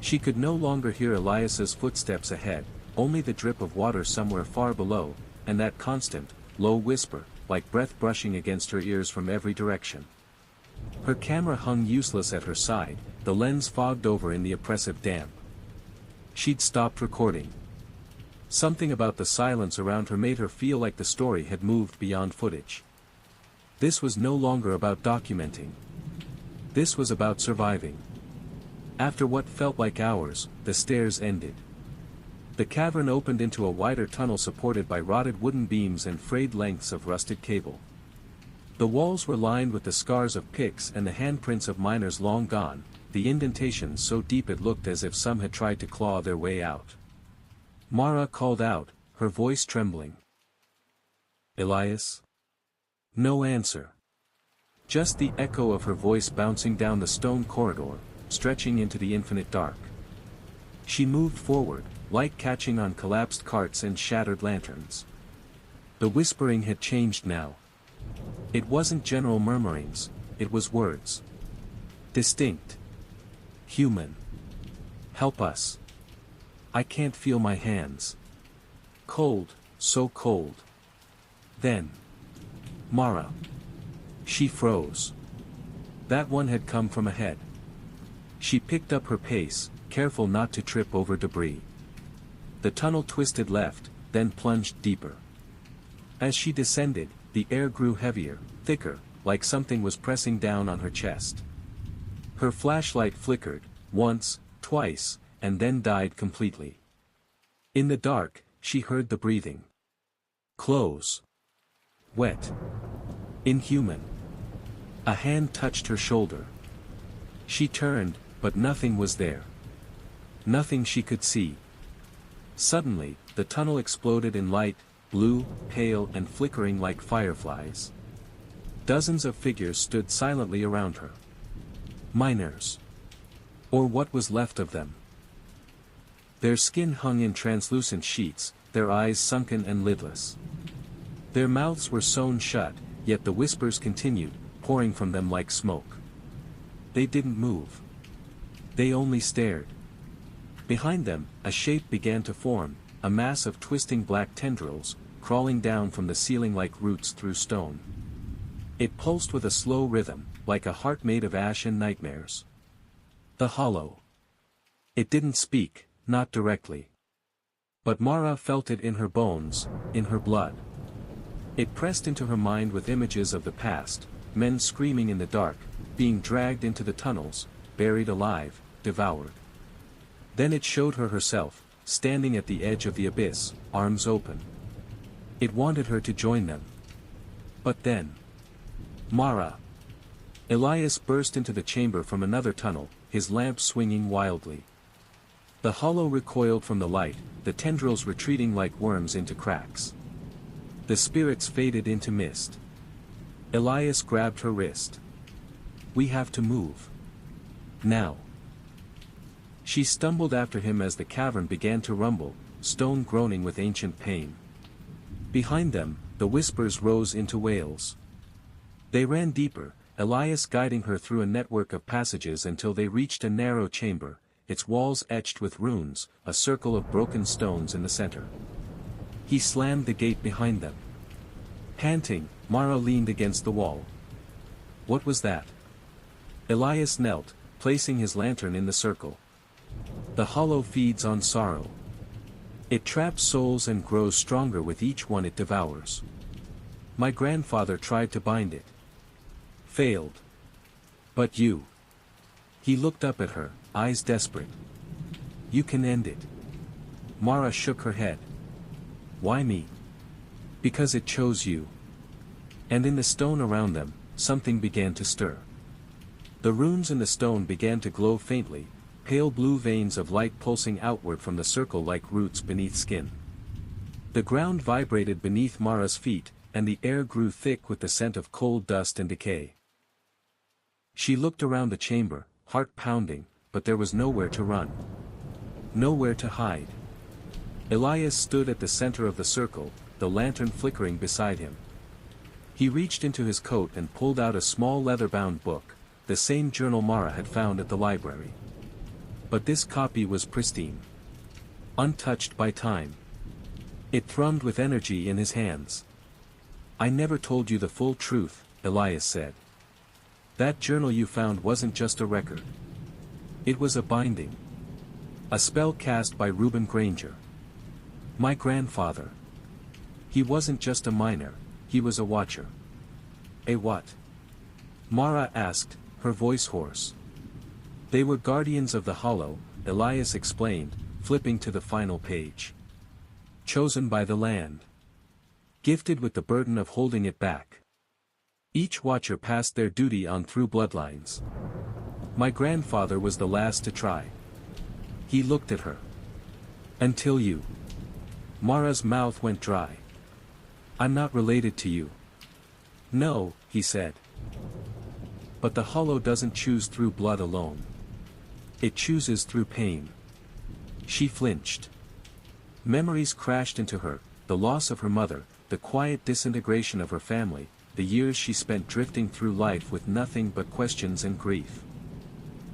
[SPEAKER 1] She could no longer hear Elias's footsteps ahead, only the drip of water somewhere far below, and that constant, low whisper, like breath brushing against her ears from every direction. Her camera hung useless at her side, the lens fogged over in the oppressive damp. She'd stopped recording. Something about the silence around her made her feel like the story had moved beyond footage. This was no longer about documenting. This was about surviving. After what felt like hours, the stairs ended. The cavern opened into a wider tunnel supported by rotted wooden beams and frayed lengths of rusted cable. The walls were lined with the scars of picks and the handprints of miners long gone, the indentations so deep it looked as if some had tried to claw their way out. Mara called out, her voice trembling. Elias? No answer. Just the echo of her voice bouncing down the stone corridor, stretching into the infinite dark. She moved forward, light catching on collapsed carts and shattered lanterns. The whispering had changed now. It wasn't general murmurings, it was words. Distinct. Human. Help us. I can't feel my hands. Cold, so cold. Then. Mara. She froze. That one had come from ahead. She picked up her pace, careful not to trip over debris. The tunnel twisted left, then plunged deeper. As she descended, the air grew heavier, thicker, like something was pressing down on her chest. Her flashlight flickered, once, twice, and then died completely. In the dark, she heard the breathing. Close. Wet. Inhuman. A hand touched her shoulder. She turned, but nothing was there. Nothing she could see. Suddenly, the tunnel exploded in light, blue, pale and flickering like fireflies. Dozens of figures stood silently around her. Miners. Or what was left of them. Their skin hung in translucent sheets, their eyes sunken and lidless. Their mouths were sewn shut, yet the whispers continued, pouring from them like smoke. They didn't move. They only stared. Behind them, a shape began to form, a mass of twisting black tendrils, crawling down from the ceiling like roots through stone. It pulsed with a slow rhythm, like a heart made of ash and nightmares. The hollow. It didn't speak, not directly. But Mara felt it in her bones, in her blood. It pressed into her mind with images of the past, men screaming in the dark, being dragged into the tunnels, buried alive, devoured. Then it showed her herself, standing at the edge of the abyss, arms open. It wanted her to join them. But then. Mara. Elias burst into the chamber from another tunnel, his lamp swinging wildly. The hollow recoiled from the light, the tendrils retreating like worms into cracks. The spirits faded into mist. Elias grabbed her wrist. We have to move. Now. She stumbled after him as the cavern began to rumble, stone groaning with ancient pain. Behind them, the whispers rose into wails. They ran deeper, Elias guiding her through a network of passages until they reached a narrow chamber, its walls etched with runes, a circle of broken stones in the center. He slammed the gate behind them. Panting, Mara leaned against the wall. What was that? Elias knelt, placing his lantern in the circle. The hollow feeds on sorrow. It traps souls and grows stronger with each one it devours. My grandfather tried to bind it. Failed. But you. He looked up at her, eyes desperate. You can end it. Mara shook her head. Why me? Because it chose you. And in the stone around them, something began to stir. The runes in the stone began to glow faintly, pale blue veins of light pulsing outward from the circle like roots beneath skin. The ground vibrated beneath Mara's feet, and the air grew thick with the scent of cold dust and decay. She looked around the chamber, heart pounding, but there was nowhere to run. Nowhere to hide. Elias stood at the center of the circle, the lantern flickering beside him. He reached into his coat and pulled out a small leather-bound book, the same journal Mara had found at the library. But this copy was pristine. Untouched by time. It thrummed with energy in his hands. I never told you the full truth, Elias said. That journal you found wasn't just a record. It was a binding. A spell cast by Reuben Granger. My grandfather. He wasn't just a miner, he was a watcher. A what? Mara asked, her voice hoarse. They were guardians of the hollow, Elias explained, flipping to the final page. Chosen by the land. Gifted with the burden of holding it back. Each watcher passed their duty on through bloodlines. My grandfather was the last to try. He looked at her. Until you. Mara's mouth went dry. I'm not related to you. No, he said. But the hollow doesn't choose through blood alone. It chooses through pain. She flinched. Memories crashed into her, the loss of her mother, the quiet disintegration of her family, the years she spent drifting through life with nothing but questions and grief.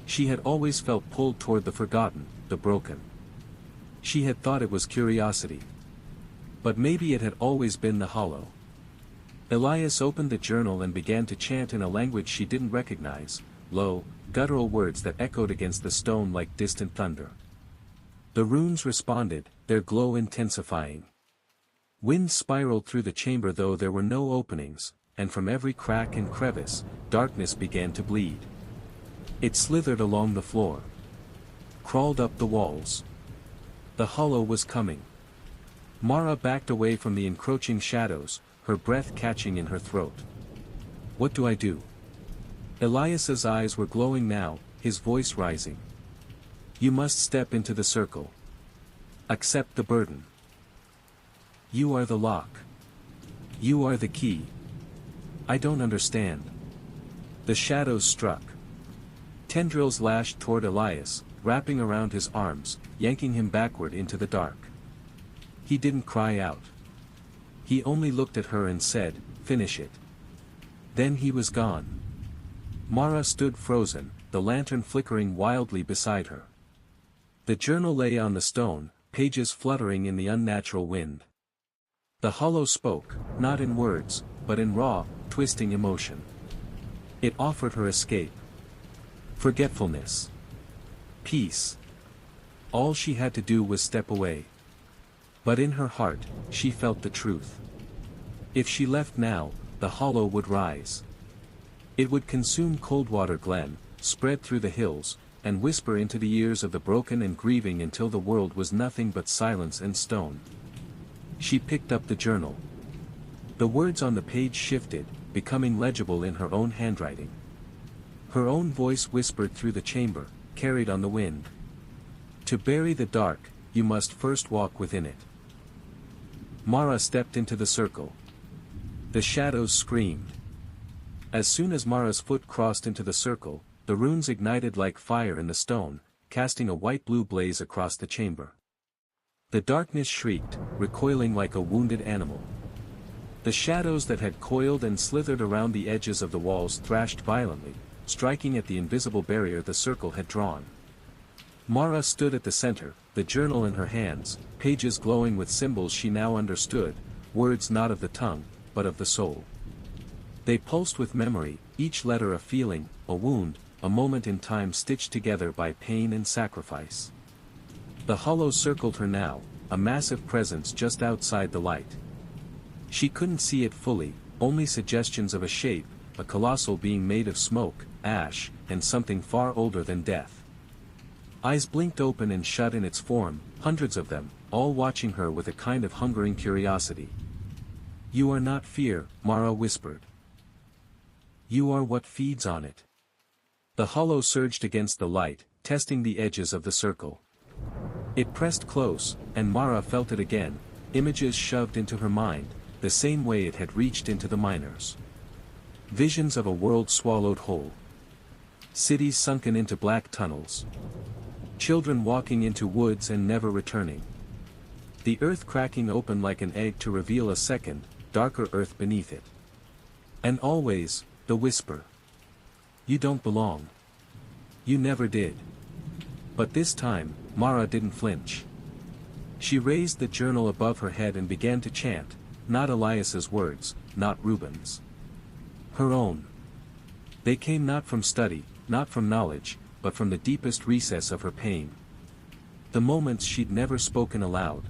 [SPEAKER 1] She had always felt pulled toward the forgotten, the broken. She had thought it was curiosity. But maybe it had always been the hollow. Elias opened the journal and began to chant in a language she didn't recognize, low, guttural words that echoed against the stone like distant thunder. The runes responded, their glow intensifying. Wind spiraled through the chamber though there were no openings, and from every crack and crevice, darkness began to bleed. It slithered along the floor. Crawled up the walls. The hollow was coming. Mara backed away from the encroaching shadows, her breath catching in her throat. What do I do? Elias's eyes were glowing now, his voice rising. You must step into the circle. Accept the burden. You are the lock. You are the key. I don't understand. The shadows struck. Tendrils lashed toward Elias, wrapping around his arms, yanking him backward into the dark. He didn't cry out. He only looked at her and said, "Finish it." Then he was gone. Mara stood frozen, the lantern flickering wildly beside her. The journal lay on the stone, pages fluttering in the unnatural wind. The hollow spoke, not in words, but in raw, twisting emotion. It offered her escape. Forgetfulness. Peace. All she had to do was step away. But in her heart, she felt the truth. If she left now, the hollow would rise. It would consume Coldwater Glen, spread through the hills, and whisper into the ears of the broken and grieving until the world was nothing but silence and stone. She picked up the journal. The words on the page shifted, becoming legible in her own handwriting. Her own voice whispered through the chamber, carried on the wind. To bury the dark, you must first walk within it. Mara stepped into the circle. The shadows screamed. As soon as Mara's foot crossed into the circle, the runes ignited like fire in the stone, casting a white-blue blaze across the chamber. The darkness shrieked, recoiling like a wounded animal. The shadows that had coiled and slithered around the edges of the walls thrashed violently, striking at the invisible barrier the circle had drawn. Mara stood at the center, the journal in her hands, pages glowing with symbols she now understood, words not of the tongue, but of the soul. They pulsed with memory, each letter a feeling, a wound, a moment in time stitched together by pain and sacrifice. The hollow circled her now, a massive presence just outside the light. She couldn't see it fully, only suggestions of a shape, a colossal being made of smoke, ash, and something far older than death. Eyes blinked open and shut in its form, hundreds of them, all watching her with a kind of hungering curiosity. "You are not fear," Mara whispered. "You are what feeds on it." The hollow surged against the light, testing the edges of the circle. It pressed close, and Mara felt it again, images shoved into her mind, the same way it had reached into the miners. Visions of a world swallowed whole. Cities sunken into black tunnels. Children walking into woods and never returning. The earth cracking open like an egg to reveal a second, darker earth beneath it. And always, the whisper. "You don't belong. You never did." But this time, Mara didn't flinch. She raised the journal above her head and began to chant, not Elias's words, not Reuben's. Her own. They came not from study, not from knowledge, but from the deepest recess of her pain. The moments she'd never spoken aloud.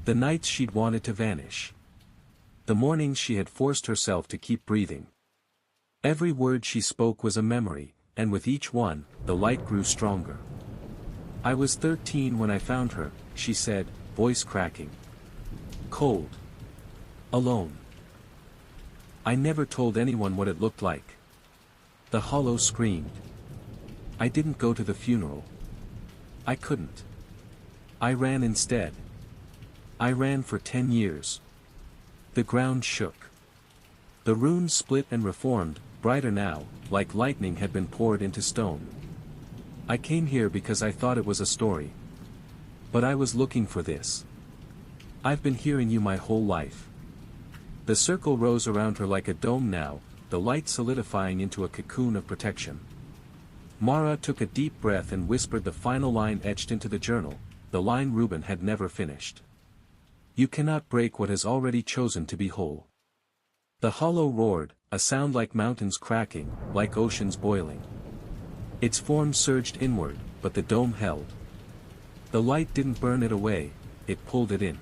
[SPEAKER 1] The nights she'd wanted to vanish. The mornings she had forced herself to keep breathing. Every word she spoke was a memory, and with each one, the light grew stronger. "I was 13 when I found her," she said, voice cracking. "Cold. Alone. I never told anyone what it looked like." The hollow screamed. "I didn't go to the funeral. I couldn't. I ran instead. I ran for 10 years. The ground shook. The runes split and reformed, brighter now, like lightning had been poured into stone. I came here because I thought it was a story. But I was looking for this. I've been hearing you my whole life." The circle rose around her like a dome now, the light solidifying into a cocoon of protection. Mara took a deep breath and whispered the final line etched into the journal, the line Reuben had never finished. "You cannot break what has already chosen to be whole." The hollow roared, a sound like mountains cracking, like oceans boiling. Its form surged inward, but the dome held. The light didn't burn it away, it pulled it in.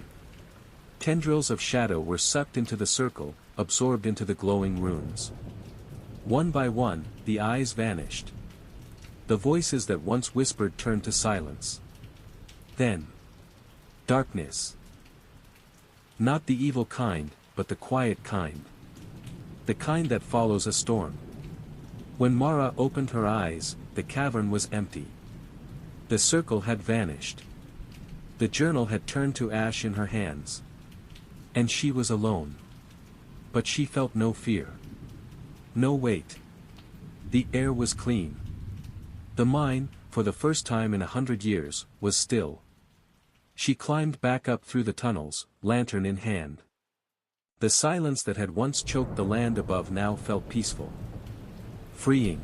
[SPEAKER 1] Tendrils of shadow were sucked into the circle, absorbed into the glowing runes. One by one, the eyes vanished. The voices that once whispered turned to silence. Then, darkness. Not the evil kind, but the quiet kind. The kind that follows a storm. When Mara opened her eyes, the cavern was empty. The circle had vanished. The journal had turned to ash in her hands. And she was alone. But she felt no fear. No weight. The air was clean. The mine, for the first time in 100 years, was still. She climbed back up through the tunnels, lantern in hand. The silence that had once choked the land above now felt peaceful. Freeing.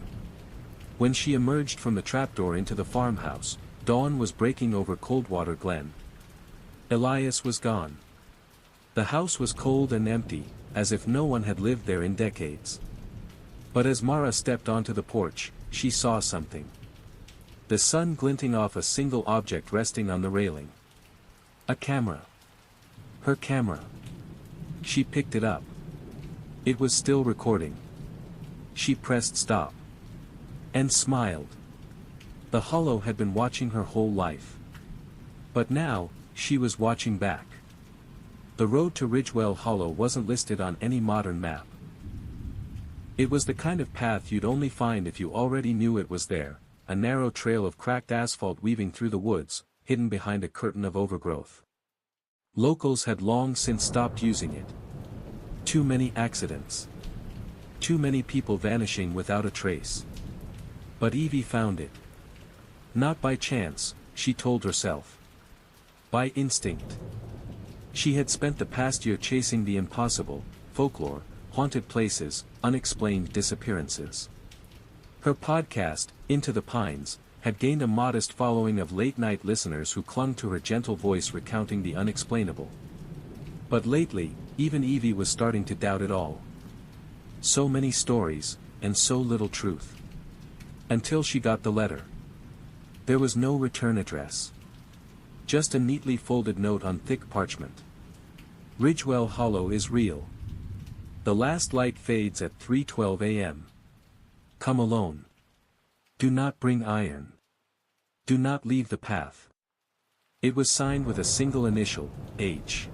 [SPEAKER 1] When she emerged from the trapdoor into the farmhouse, dawn was breaking over Coldwater Glen. Elias was gone. The house was cold and empty, as if no one had lived there in decades. But as Mara stepped onto the porch, she saw something. The sun glinting off a single object resting on the railing. A camera. Her camera. She picked it up. It was still recording. She pressed stop. And smiled. The hollow had been watching her whole life. But now, she was watching back. The road to Ridgewell Hollow wasn't listed on any modern map. It was the kind of path you'd only find if you already knew it was there, a narrow trail of cracked asphalt weaving through the woods, hidden behind a curtain of overgrowth. Locals had long since stopped using it. Too many accidents. Too many people vanishing without a trace. But Evie found it. Not by chance, she told herself. By instinct. She had spent the past year chasing the impossible, folklore, haunted places, unexplained disappearances. Her podcast, Into the Pines, had gained a modest following of late-night listeners who clung to her gentle voice recounting the unexplainable. But lately, even Evie was starting to doubt it all. So many stories, and so little truth. Until she got the letter. There was no return address. Just a neatly folded note on thick parchment. Ridgewell Hollow is real. The last light fades at 3:12 a.m. Come alone. Do not bring iron. Do not leave the path. It was signed with a single initial, H.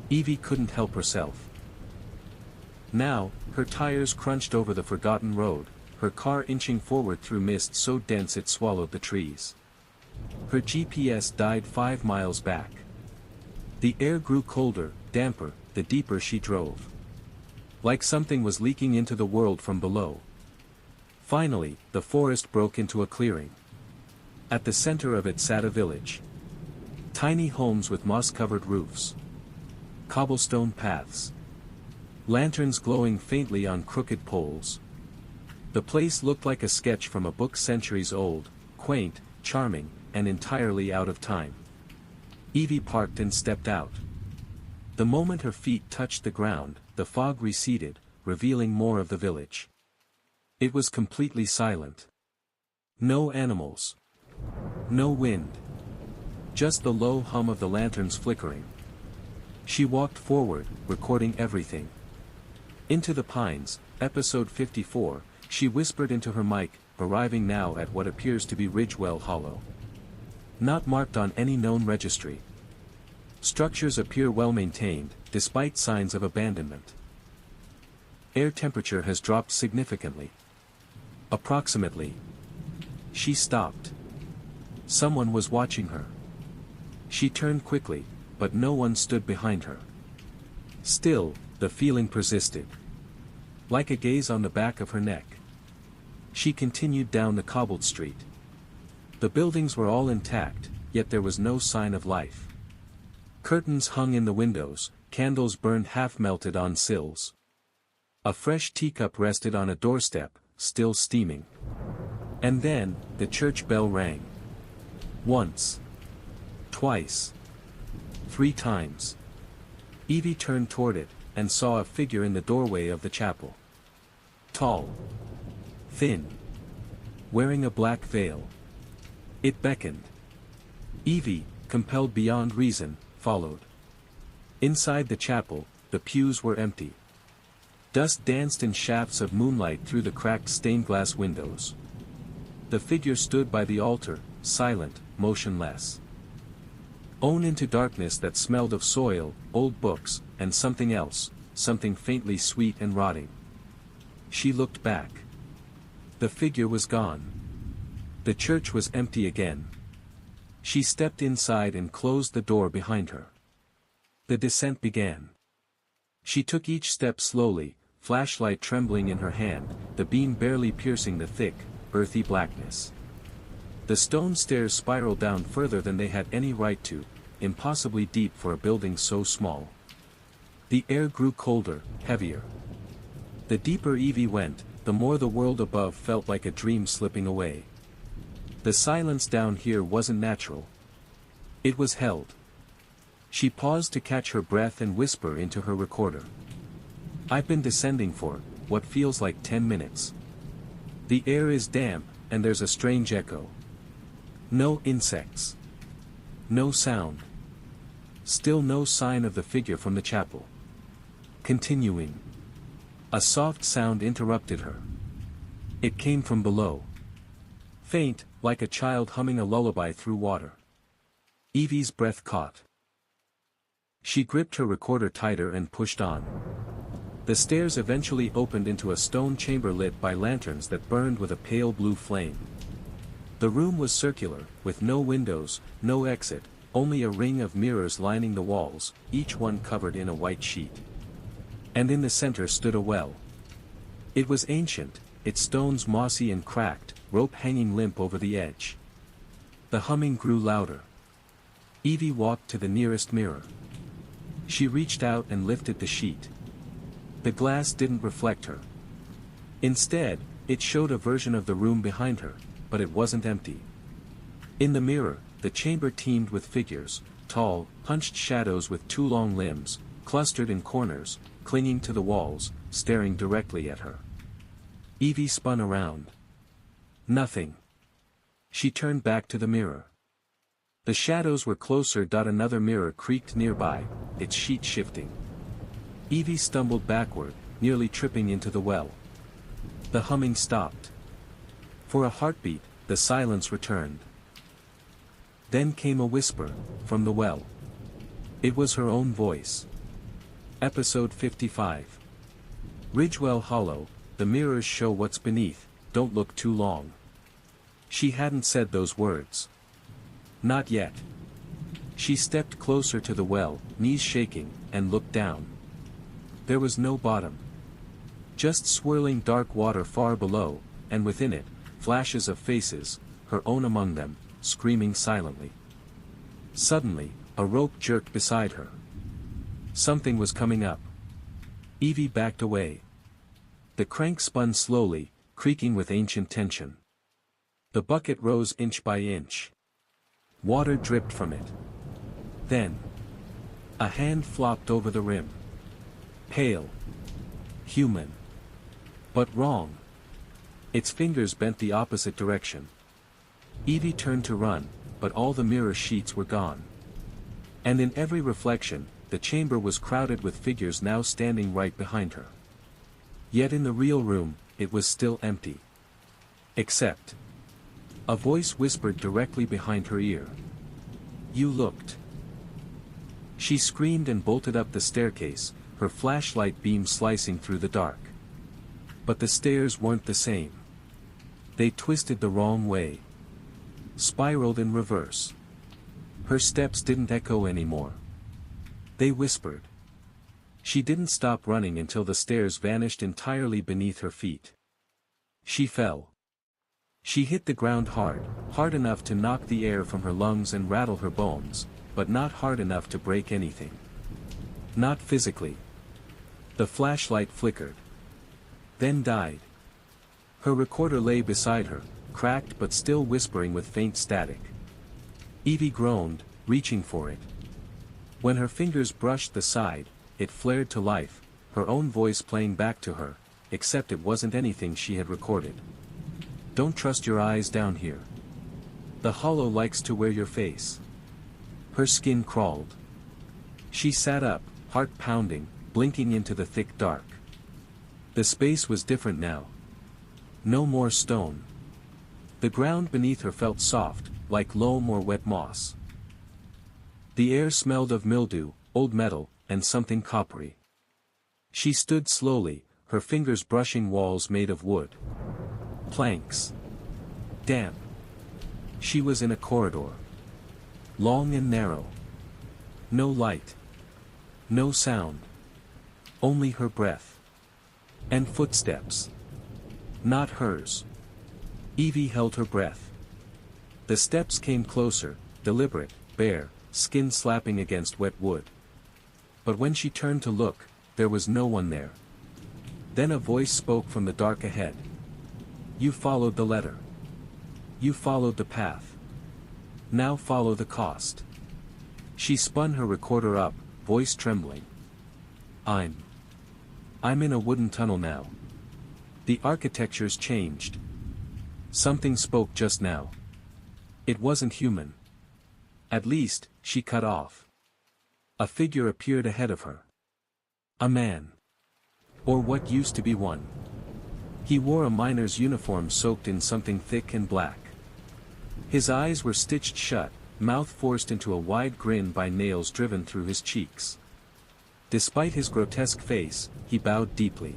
[SPEAKER 1] Evie couldn't help herself. Now, her tires crunched over the forgotten road, her car inching forward through mist so dense it swallowed the trees. Her GPS died 5 miles back. The air grew colder, damper, the deeper she drove. Like something was leaking into the world from below. Finally, the forest broke into a clearing. At the center of it sat a village. Tiny homes with moss-covered roofs. Cobblestone paths. Lanterns glowing faintly on crooked poles. The place looked like a sketch from a book centuries old, quaint, charming, and entirely out of time. Evie parked and stepped out. The moment her feet touched the ground, the fog receded, revealing more of the village. It was completely silent. No animals. No wind. Just the low hum of the lanterns flickering. She walked forward, recording everything. Into the Pines, episode 54, she whispered into her mic, arriving now at what appears to be Ridgewell Hollow. Not marked on any known registry. Structures appear well maintained, despite signs of abandonment. Air temperature has dropped significantly. Approximately. She stopped. Someone was watching her. She turned quickly, but no one stood behind her. Still, the feeling persisted. Like a gaze on the back of her neck. She continued down the cobbled street. The buildings were all intact, yet there was no sign of life. Curtains hung in the windows, candles burned half-melted on sills. A fresh teacup rested on a doorstep, still steaming. And then, the church bell rang. Once. Twice. 3 times. Evie turned toward it, and saw a figure in the doorway of the chapel. Tall. Thin. Wearing a black veil. It beckoned. Evie, compelled beyond reason, followed. Inside the chapel, the pews were empty. Dust danced in shafts of moonlight through the cracked stained-glass windows. The figure stood by the altar, silent, motionless. On into darkness that smelled of soil, old books, and something else, something faintly sweet and rotting. She looked back. The figure was gone. The church was empty again. She stepped inside and closed the door behind her. The descent began. She took each step slowly, flashlight trembling in her hand, the beam barely piercing the thick, earthy blackness. The stone stairs spiraled down further than they had any right to, impossibly deep for a building so small. The air grew colder, heavier. The deeper Evie went, the more the world above felt like a dream slipping away. The silence down here wasn't natural. It was held. She paused to catch her breath and whisper into her recorder. I've been descending for, what feels like 10 minutes. The air is damp, and there's a strange echo. No insects. No sound. Still no sign of the figure from the chapel. Continuing. A soft sound interrupted her. It came from below. Faint, like a child humming a lullaby through water. Evie's breath caught. She gripped her recorder tighter and pushed on. The stairs eventually opened into a stone chamber lit by lanterns that burned with a pale blue flame. The room was circular, with no windows, no exit, only a ring of mirrors lining the walls, each one covered in a white sheet. And in the center stood a well. It was ancient, its stones mossy and cracked, rope hanging limp over the edge. The humming grew louder. Evie walked to the nearest mirror. She reached out and lifted the sheet. The glass didn't reflect her. Instead, it showed a version of the room behind her, but it wasn't empty. In the mirror, the chamber teemed with figures, tall, hunched shadows with two long limbs, clustered in corners, clinging to the walls, staring directly at her. Evie spun around. Nothing. She turned back to the mirror. The shadows were closer. Another mirror creaked nearby, its sheet shifting. Evie stumbled backward, nearly tripping into the well. The humming stopped. For a heartbeat, the silence returned. Then came a whisper, from the well. It was her own voice. Episode 55. Ridgewell Hollow, the mirrors show what's beneath, don't look too long. She hadn't said those words. Not yet. She stepped closer to the well, knees shaking, and looked down. There was no bottom. Just swirling dark water far below, and within it, flashes of faces, her own among them, screaming silently. Suddenly, a rope jerked beside her. Something was coming up. Evie backed away. The crank spun slowly, creaking with ancient tension. The bucket rose inch by inch. Water dripped from it. Then, a hand flopped over the rim. Pale. Human. But wrong. Its fingers bent the opposite direction. Evie turned to run, but all the mirror sheets were gone. And in every reflection, the chamber was crowded with figures now standing right behind her. Yet in the real room, it was still empty. Except, a voice whispered directly behind her ear. You looked. She screamed and bolted up the staircase, her flashlight beam slicing through the dark. But the stairs weren't the same. They twisted the wrong way. Spiraled in reverse. Her steps didn't echo anymore. They whispered. She didn't stop running until the stairs vanished entirely beneath her feet. She fell. She hit the ground hard, hard enough to knock the air from her lungs and rattle her bones, but not hard enough to break anything. Not physically. The flashlight flickered. Then died. Her recorder lay beside her, cracked but still whispering with faint static. Evie groaned, reaching for it. When her fingers brushed the side, it flared to life, her own voice playing back to her, except it wasn't anything she had recorded. Don't trust your eyes down here. The hollow likes to wear your face. Her skin crawled. She sat up, heart pounding, blinking into the thick dark. The space was different now. No more stone. The ground beneath her felt soft, like loam or wet moss. The air smelled of mildew, old metal, and something coppery. She stood slowly, her fingers brushing walls made of wood. Planks. Damp. She was in a corridor. Long and narrow. No light. No sound. Only her breath. And footsteps. Not hers. Evie held her breath. The steps came closer, deliberate, bare, skin slapping against wet wood. But when she turned to look, there was no one there. Then a voice spoke from the dark ahead. You followed the letter. You followed the path. Now follow the cost. She spun her recorder up, voice trembling. I'm in a wooden tunnel now. The architecture's changed. Something spoke just now. It wasn't human. At least, she cut off. A figure appeared ahead of her. A man. Or what used to be one. He wore a miner's uniform soaked in something thick and black. His eyes were stitched shut, mouth forced into a wide grin by nails driven through his cheeks. Despite his grotesque face, he bowed deeply.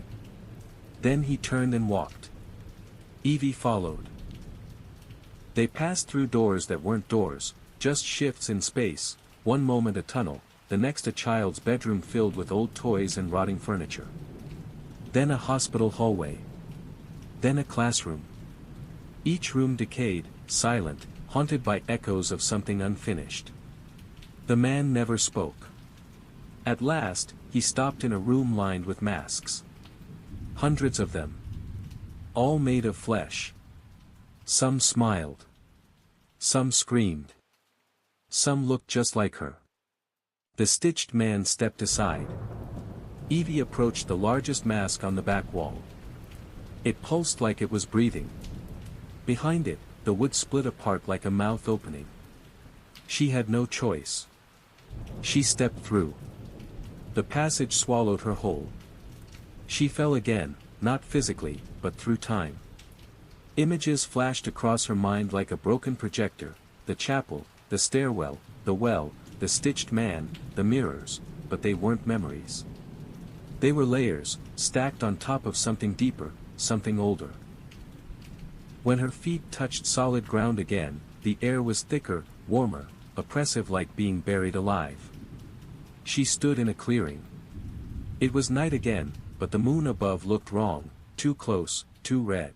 [SPEAKER 1] Then he turned and walked. Evie followed. They passed through doors that weren't doors, just shifts in space, one moment a tunnel, the next a child's bedroom filled with old toys and rotting furniture. Then a hospital hallway. Then a classroom. Each room decayed, silent, haunted by echoes of something unfinished. The man never spoke. At last, he stopped in a room lined with masks. Hundreds of them. All made of flesh. Some smiled. Some screamed. Some looked just like her. The stitched man stepped aside. Evie approached the largest mask on the back wall. It pulsed like it was breathing. Behind it, the wood split apart like a mouth opening. She had no choice. She stepped through. The passage swallowed her whole. She fell again, not physically, but through time. Images flashed across her mind like a broken projector: the chapel, the stairwell, the well, the stitched man, the mirrors, but they weren't memories. They were layers, stacked on top of something deeper, something older. When her feet touched solid ground again, the air was thicker, warmer, oppressive, like being buried alive. She stood in a clearing. It was night again, but the moon above looked wrong, too close, too red.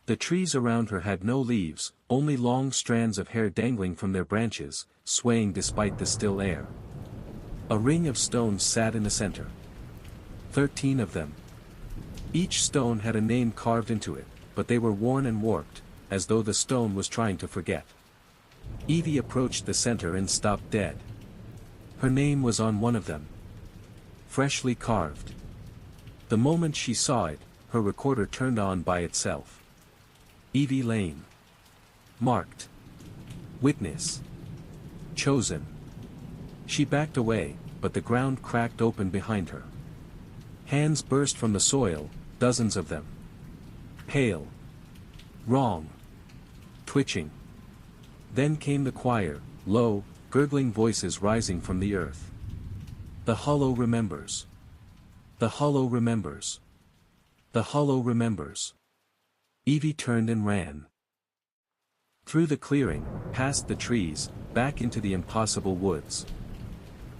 [SPEAKER 1] The trees around her had no leaves, only long strands of hair dangling from their branches, swaying despite the still air. A ring of stones sat in the center. 13 of them. Each stone had a name carved into it, but they were worn and warped, as though the stone was trying to forget. Evie approached the center and stopped dead. Her name was on one of them. Freshly carved. The moment she saw it, her recorder turned on by itself. Evie Lane. Marked. Witness. Chosen. She backed away, but the ground cracked open behind her. Hands burst from the soil, dozens of them. Pale. Wrong. Twitching. Then came the choir, low, gurgling voices rising from the earth. The hollow remembers. The hollow remembers. The hollow remembers. Evie turned and ran. Through the clearing, past the trees, back into the impossible woods.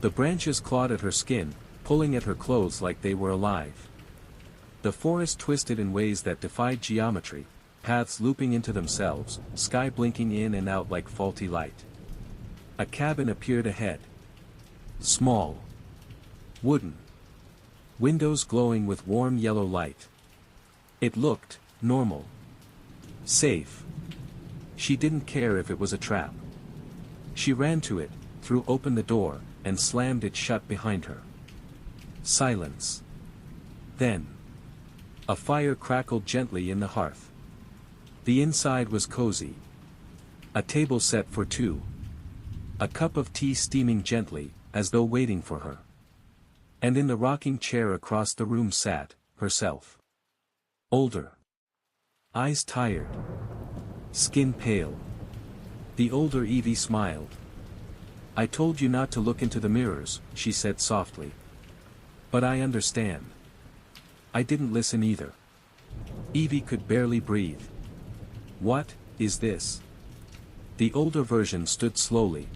[SPEAKER 1] The branches clawed at her skin, pulling at her clothes like they were alive. The forest twisted in ways that defied geometry, paths looping into themselves, sky blinking in and out like faulty light. A cabin appeared ahead. Small. Wooden. Windows glowing with warm yellow light. It looked normal. Safe. She didn't care if it was a trap. She ran to it, threw open the door, and slammed it shut behind her. Silence. Then. A fire crackled gently in the hearth. The inside was cozy. A table set for two. A cup of tea steaming gently, as though waiting for her. And in the rocking chair across the room sat, herself. Older. Eyes tired. Skin pale. The older Evie smiled. "I told you not to look into the mirrors," she said softly. "But I understand." "I didn't listen either." Evie could barely breathe. "What is this?" The older version stood slowly.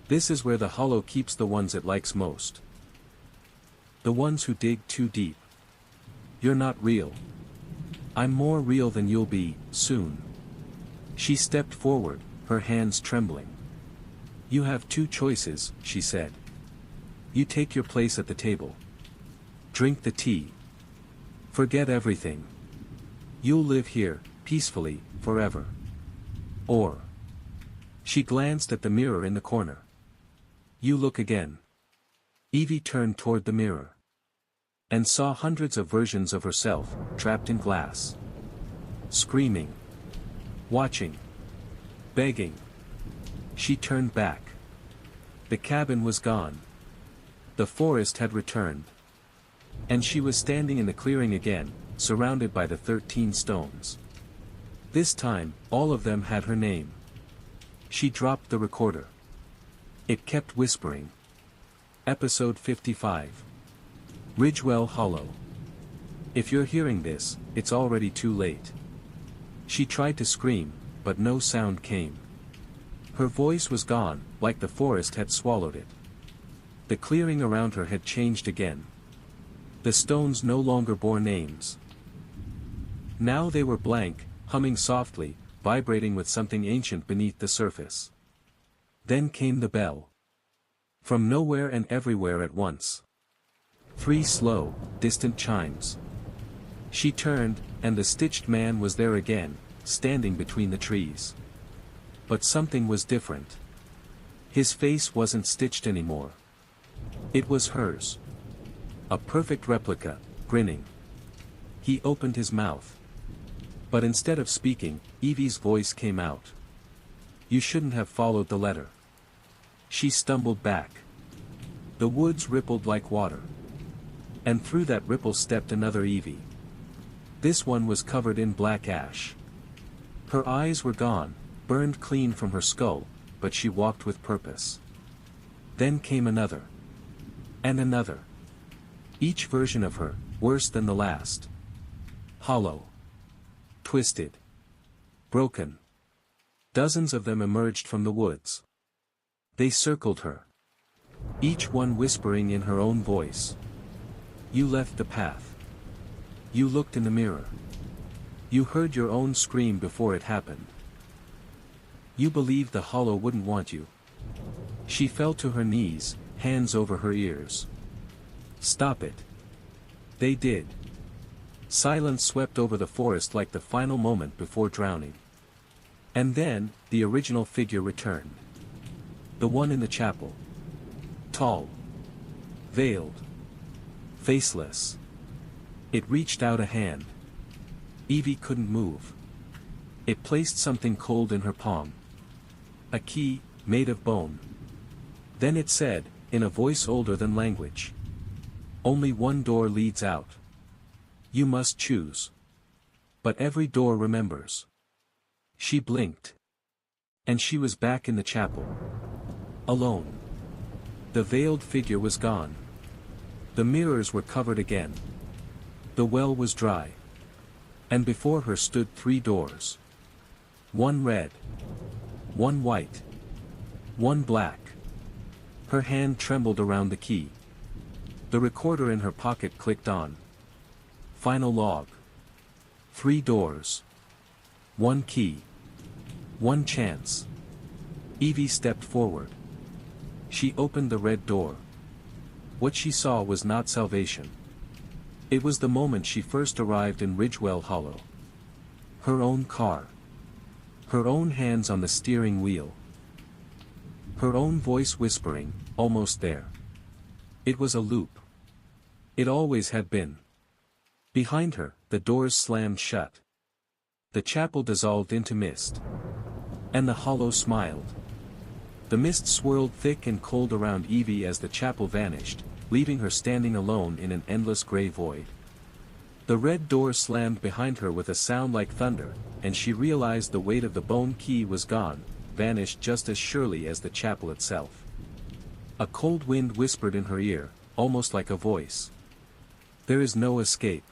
[SPEAKER 1] "This is where the hollow keeps the ones it likes most. The ones who dig too deep. You're not real. I'm more real than you'll be, soon." She stepped forward, her hands trembling. "You have two choices," she said. "You take your place at the table. Drink the tea. Forget everything. You'll live here, peacefully, forever. Or..." She glanced at the mirror in the corner. "You look again." Evie turned toward the mirror. And saw hundreds of versions of herself, trapped in glass. Screaming. Watching. Begging. She turned back. The cabin was gone. The forest had returned. And she was standing in the clearing again, surrounded by the 13 stones. This time, all of them had her name. She dropped the recorder. It kept whispering. Episode 55. Ridgewell Hollow. If you're hearing this, it's already too late. She tried to scream, but no sound came. Her voice was gone, like the forest had swallowed it. The clearing around her had changed again. The stones no longer bore names. Now they were blank, humming softly, vibrating with something ancient beneath the surface. Then came the bell. From nowhere and everywhere at once. 3 slow, distant chimes. She turned, and the stitched man was there again, standing between the trees. But something was different. His face wasn't stitched anymore. It was hers. A perfect replica, grinning. He opened his mouth. But instead of speaking, Evie's voice came out. "You shouldn't have followed the letter." She stumbled back. The woods rippled like water. And through that ripple stepped another Evie. This one was covered in black ash. Her eyes were gone, burned clean from her skull, but she walked with purpose. Then came another. And another. Each version of her, worse than the last. Hollow. Twisted. Broken. Dozens of them emerged from the woods. They circled her. Each one whispering in her own voice. "You left the path. You looked in the mirror. You heard your own scream before it happened. You believed the hollow wouldn't want you." She fell to her knees, hands over her ears. "Stop it." They did. Silence swept over the forest like the final moment before drowning. And then, the original figure returned. The one in the chapel. Tall. Veiled. Faceless. It reached out a hand. Evie couldn't move. It placed something cold in her palm. A key, made of bone. Then it said, in a voice older than language. "Only one door leads out. You must choose. But every door remembers." She blinked. And she was back in the chapel. Alone. The veiled figure was gone. The mirrors were covered again. The well was dry. And before her stood 3 doors. One red. One white. One black. Her hand trembled around the key. The recorder in her pocket clicked on. Final log. 3 doors. 1 key. 1 chance. Evie stepped forward. She opened the red door. What she saw was not salvation. It was the moment she first arrived in Ridgewell Hollow. Her own car. Her own hands on the steering wheel. Her own voice whispering, "Almost there." It was a loop. It always had been. Behind her, the doors slammed shut. The chapel dissolved into mist. And the hollow smiled. The mist swirled thick and cold around Evie as the chapel vanished, leaving her standing alone in an endless gray void. The red door slammed behind her with a sound like thunder, and she realized the weight of the bone key was gone, vanished just as surely as the chapel itself. A cold wind whispered in her ear, almost like a voice. "There is no escape."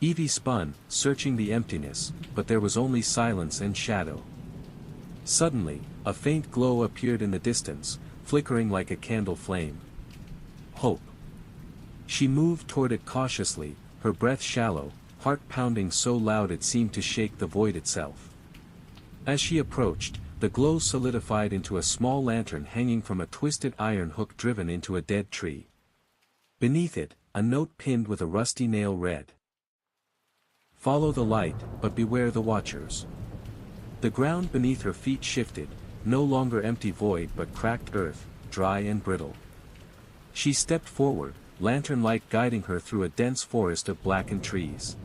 [SPEAKER 1] Evie spun, searching the emptiness, but there was only silence and shadow. Suddenly, a faint glow appeared in the distance, flickering like a candle flame. Hope. She moved toward it cautiously, her breath shallow, heart pounding so loud it seemed to shake the void itself. As she approached, the glow solidified into a small lantern hanging from a twisted iron hook driven into a dead tree. Beneath it, a note pinned with a rusty nail read. "Follow the light, but beware the watchers." The ground beneath her feet shifted, no longer empty void but cracked earth, dry and brittle. She stepped forward, lantern light guiding her through a dense forest of blackened trees.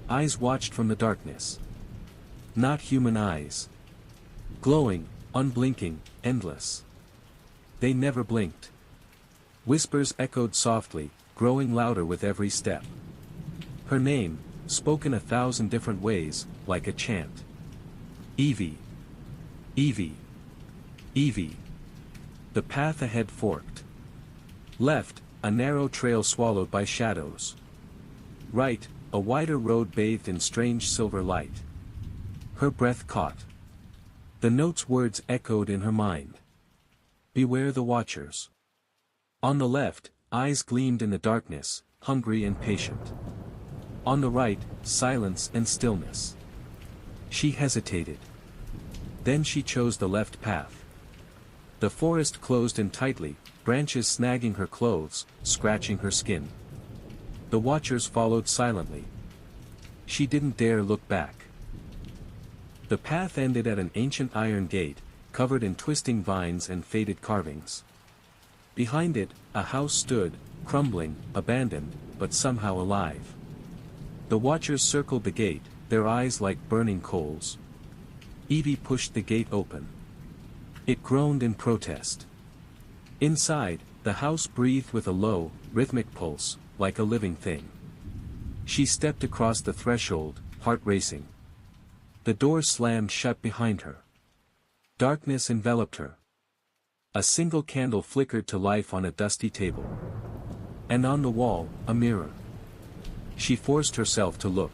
[SPEAKER 1] Eyes watched from the darkness. Not human eyes. Glowing, unblinking, endless. They never blinked. Whispers echoed softly, growing louder with every step. Her name, spoken 1,000 different ways, like a chant. Evie. Evie. Evie. The path ahead forked. Left, a narrow trail swallowed by shadows. Right, a wider road bathed in strange silver light. Her breath caught. The note's words echoed in her mind. Beware the watchers. On the left, eyes gleamed in the darkness, hungry and patient. On the right, silence and stillness. She hesitated. Then she chose the left path. The forest closed in tightly, branches snagging her clothes, scratching her skin. The watchers followed silently. She didn't dare look back. The path ended at an ancient iron gate, covered in twisting vines and faded carvings. Behind it, a house stood, crumbling, abandoned, but somehow alive. The watchers circled the gate, their eyes like burning coals. Evie pushed the gate open. It groaned in protest. Inside, the house breathed with a low, rhythmic pulse, like a living thing. She stepped across the threshold, heart racing. The door slammed shut behind her. Darkness enveloped her. A single candle flickered to life on a dusty table. And on the wall, a mirror. She forced herself to look.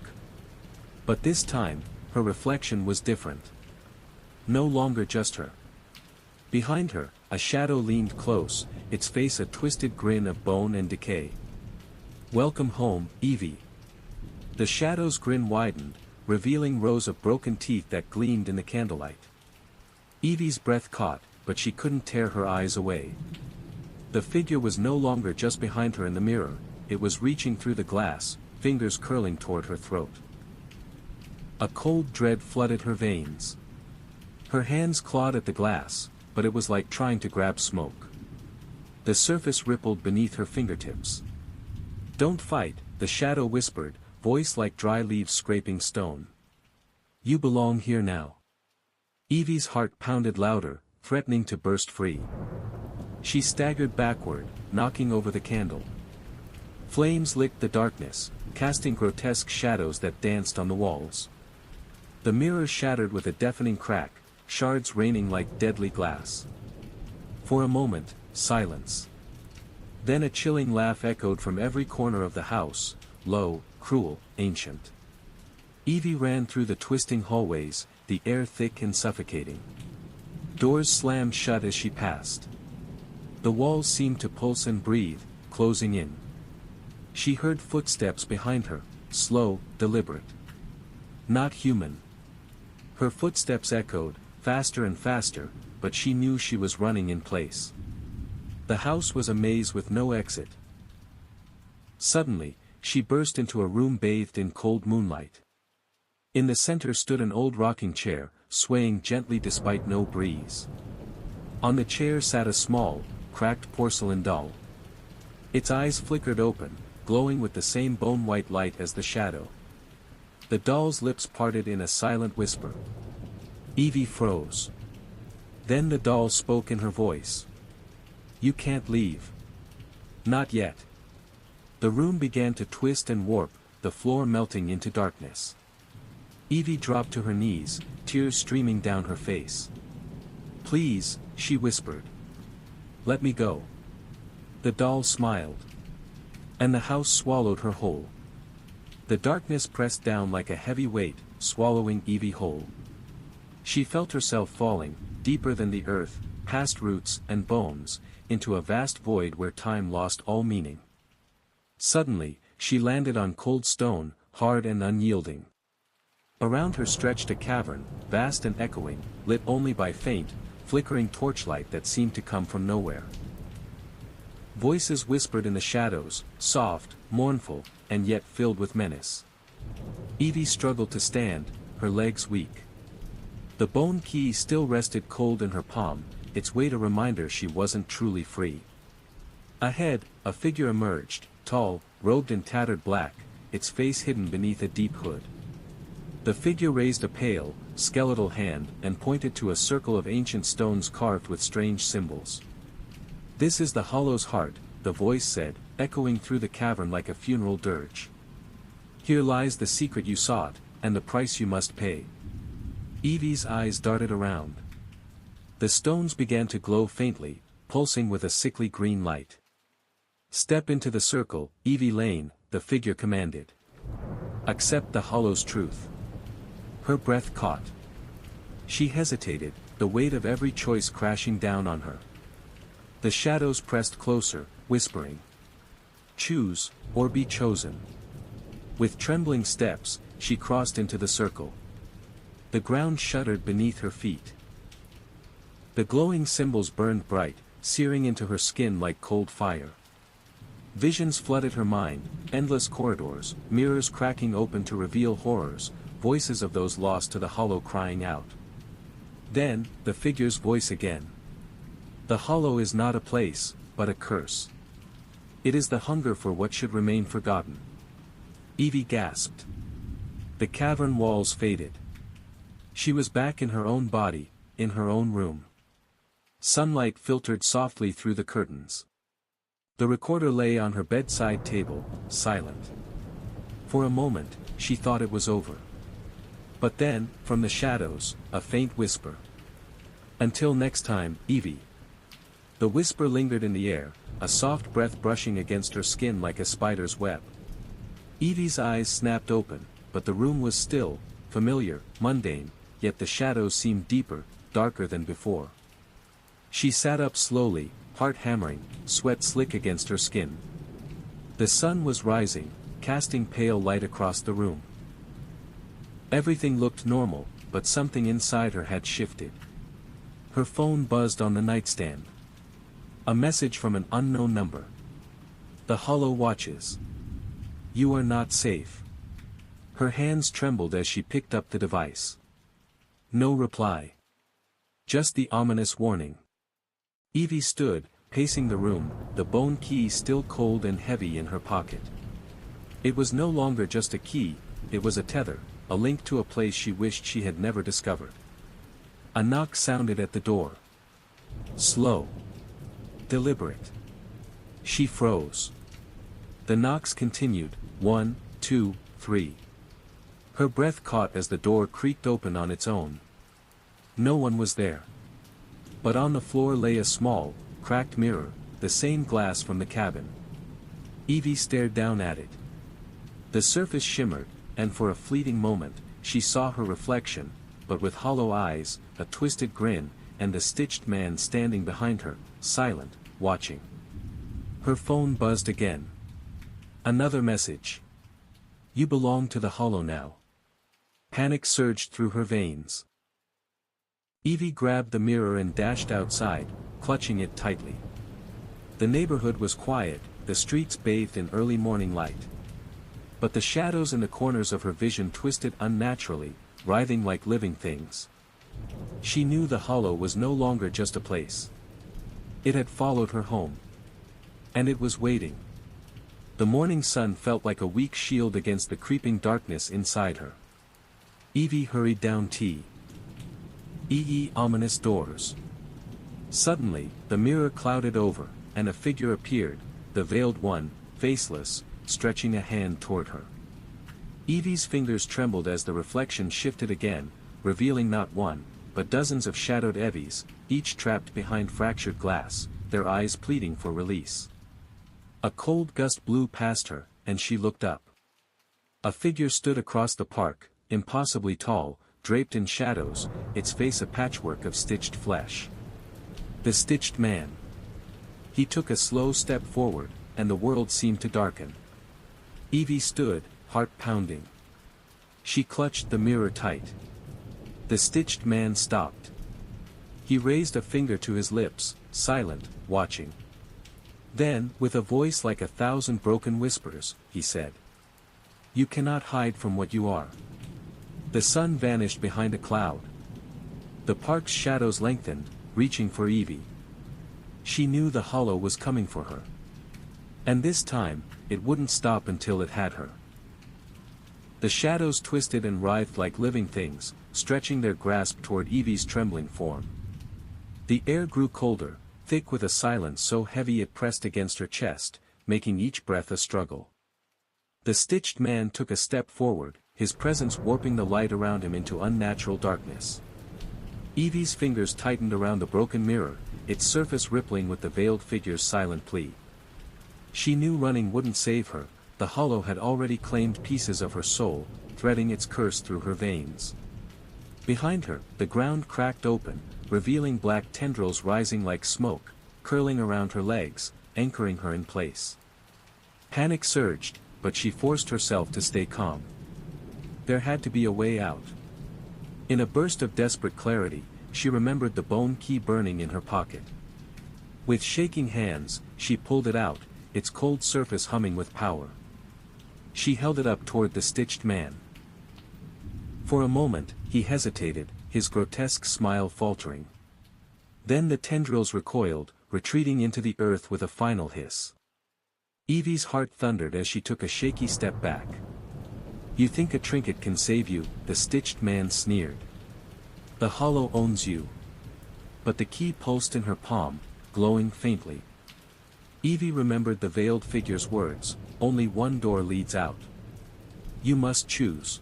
[SPEAKER 1] But this time, her reflection was different. No longer just her. Behind her, a shadow leaned close, its face a twisted grin of bone and decay. "Welcome home, Evie." The shadow's grin widened, revealing rows of broken teeth that gleamed in the candlelight. Evie's breath caught, but she couldn't tear her eyes away. The figure was no longer just behind her in the mirror, it was reaching through the glass, fingers curling toward her throat. A cold dread flooded her veins. Her hands clawed at the glass, but it was like trying to grab smoke. The surface rippled beneath her fingertips. "Don't fight," the shadow whispered, voice like dry leaves scraping stone. "You belong here now." Evie's heart pounded louder, threatening to burst free. She staggered backward, knocking over the candle. Flames licked the darkness, casting grotesque shadows that danced on the walls. The mirror shattered with a deafening crack, shards raining like deadly glass. For a moment, silence. Then a chilling laugh echoed from every corner of the house, low, cruel, ancient. Evie ran through the twisting hallways, the air thick and suffocating. Doors slammed shut as she passed. The walls seemed to pulse and breathe, closing in. She heard footsteps behind her, slow, deliberate. Not human. Her footsteps echoed, faster and faster, but she knew she was running in place. The house was a maze with no exit. Suddenly, she burst into a room bathed in cold moonlight. In the center stood an old rocking chair, swaying gently despite no breeze. On the chair sat a small, cracked porcelain doll. Its eyes flickered open, glowing with the same bone-white light as the shadow. The doll's lips parted in a silent whisper. Evie froze. Then the doll spoke in her voice. "You can't leave. Not yet." The room began to twist and warp, the floor melting into darkness. Evie dropped to her knees, tears streaming down her face. "Please," she whispered. "Let me go." The doll smiled. And the house swallowed her whole. The darkness pressed down like a heavy weight, swallowing Evie whole. She felt herself falling, deeper than the earth, past roots and bones, into a vast void where time lost all meaning. Suddenly, she landed on cold stone, hard and unyielding. Around her stretched a cavern, vast and echoing, lit only by faint, flickering torchlight that seemed to come from nowhere. Voices whispered in the shadows, soft, mournful, and yet filled with menace. Evie struggled to stand, her legs weak. The bone key still rested cold in her palm, its weight a reminder she wasn't truly free. Ahead, a figure emerged, tall, robed in tattered black, its face hidden beneath a deep hood. The figure raised a pale, skeletal hand and pointed to a circle of ancient stones carved with strange symbols. "This is the Hollow's heart," the voice said, echoing through the cavern like a funeral dirge. "Here lies the secret you sought, and the price you must pay." Evie's eyes darted around. The stones began to glow faintly, pulsing with a sickly green light. "Step into the circle, Evie Lane," the figure commanded. "Accept the Hollow's truth." Her breath caught. She hesitated, the weight of every choice crashing down on her. The shadows pressed closer, whispering. "Choose, or be chosen." With trembling steps, she crossed into the circle. The ground shuddered beneath her feet. The glowing symbols burned bright, searing into her skin like cold fire. Visions flooded her mind, endless corridors, mirrors cracking open to reveal horrors, voices of those lost to the hollow crying out. Then, the figure's voice again. The hollow is not a place, but a curse. It is the hunger for what should remain forgotten. Evie gasped. The cavern walls faded. She was back in her own body, in her own room. Sunlight filtered softly through the curtains. The recorder lay on her bedside table, silent. For a moment, she thought it was over. But then, from the shadows, a faint whisper. Until next time, Evie. The whisper lingered in the air, a soft breath brushing against her skin like a spider's web. Evie's eyes snapped open, but the room was still, familiar, mundane, yet the shadows seemed deeper, darker than before. She sat up slowly, heart hammering, sweat slick against her skin. The sun was rising, casting pale light across the room. Everything looked normal, but something inside her had shifted. Her phone buzzed on the nightstand. A message from an unknown number. The hollow watches. You are not safe. Her hands trembled as she picked up the device. No reply. Just the ominous warning. Evie stood, pacing the room, the bone key still cold and heavy in her pocket. It was no longer just a key, it was a tether, a link to a place she wished she had never discovered. A knock sounded at the door. Slow. Deliberate. She froze. The knocks continued, 1, 2, 3. Her breath caught as the door creaked open on its own. No one was there. But on the floor lay a small, cracked mirror, the same glass from the cabin. Evie stared down at it. The surface shimmered, and for a fleeting moment, she saw her reflection, but with hollow eyes, a twisted grin, and the stitched man standing behind her, silent, watching. Her phone buzzed again. Another message. You belong to the hollow now. Panic surged through her veins. Evie grabbed the mirror and dashed outside, clutching it tightly. The neighborhood was quiet, the streets bathed in early morning light. But the shadows in the corners of her vision twisted unnaturally, writhing like living things. She knew the hollow was no longer just a place. It had followed her home. And it was waiting. The morning sun felt like a weak shield against the creeping darkness inside her. Evie hurried down T. Ominous doors. Suddenly, the mirror clouded over, and a figure appeared, the veiled one, faceless, stretching a hand toward her. Evie's fingers trembled as the reflection shifted again, revealing not one, but dozens of shadowed Evies, each trapped behind fractured glass, their eyes pleading for release. A cold gust blew past her, and she looked up. A figure stood across the park, impossibly tall, draped in shadows, its face a patchwork of stitched flesh. The stitched man. He took a slow step forward, and the world seemed to darken. Evie stood, heart pounding. She clutched the mirror tight. The stitched man stopped. He raised a finger to his lips, silent, watching. Then, with a voice like 1,000 broken whispers, he said, "You cannot hide from what you are." The sun vanished behind a cloud. The park's shadows lengthened, reaching for Evie. She knew the hollow was coming for her. And this time, it wouldn't stop until it had her. The shadows twisted and writhed like living things, stretching their grasp toward Evie's trembling form. The air grew colder, thick with a silence so heavy it pressed against her chest, making each breath a struggle. The stitched man took a step forward, his presence warping the light around him into unnatural darkness. Evie's fingers tightened around the broken mirror, its surface rippling with the veiled figure's silent plea. She knew running wouldn't save her, the hollow had already claimed pieces of her soul, threading its curse through her veins. Behind her, the ground cracked open, revealing black tendrils rising like smoke, curling around her legs, anchoring her in place. Panic surged, but she forced herself to stay calm. There had to be a way out. In a burst of desperate clarity, she remembered the bone key burning in her pocket. With shaking hands, she pulled it out, its cold surface humming with power. She held it up toward the stitched man. For a moment, he hesitated, his grotesque smile faltering. Then the tendrils recoiled, retreating into the earth with a final hiss. Evie's heart thundered as she took a shaky step back. "You think a trinket can save you," the stitched man sneered. "The hollow owns you." But the key pulsed in her palm, glowing faintly. Evie remembered the veiled figure's words, "Only one door leads out. You must choose."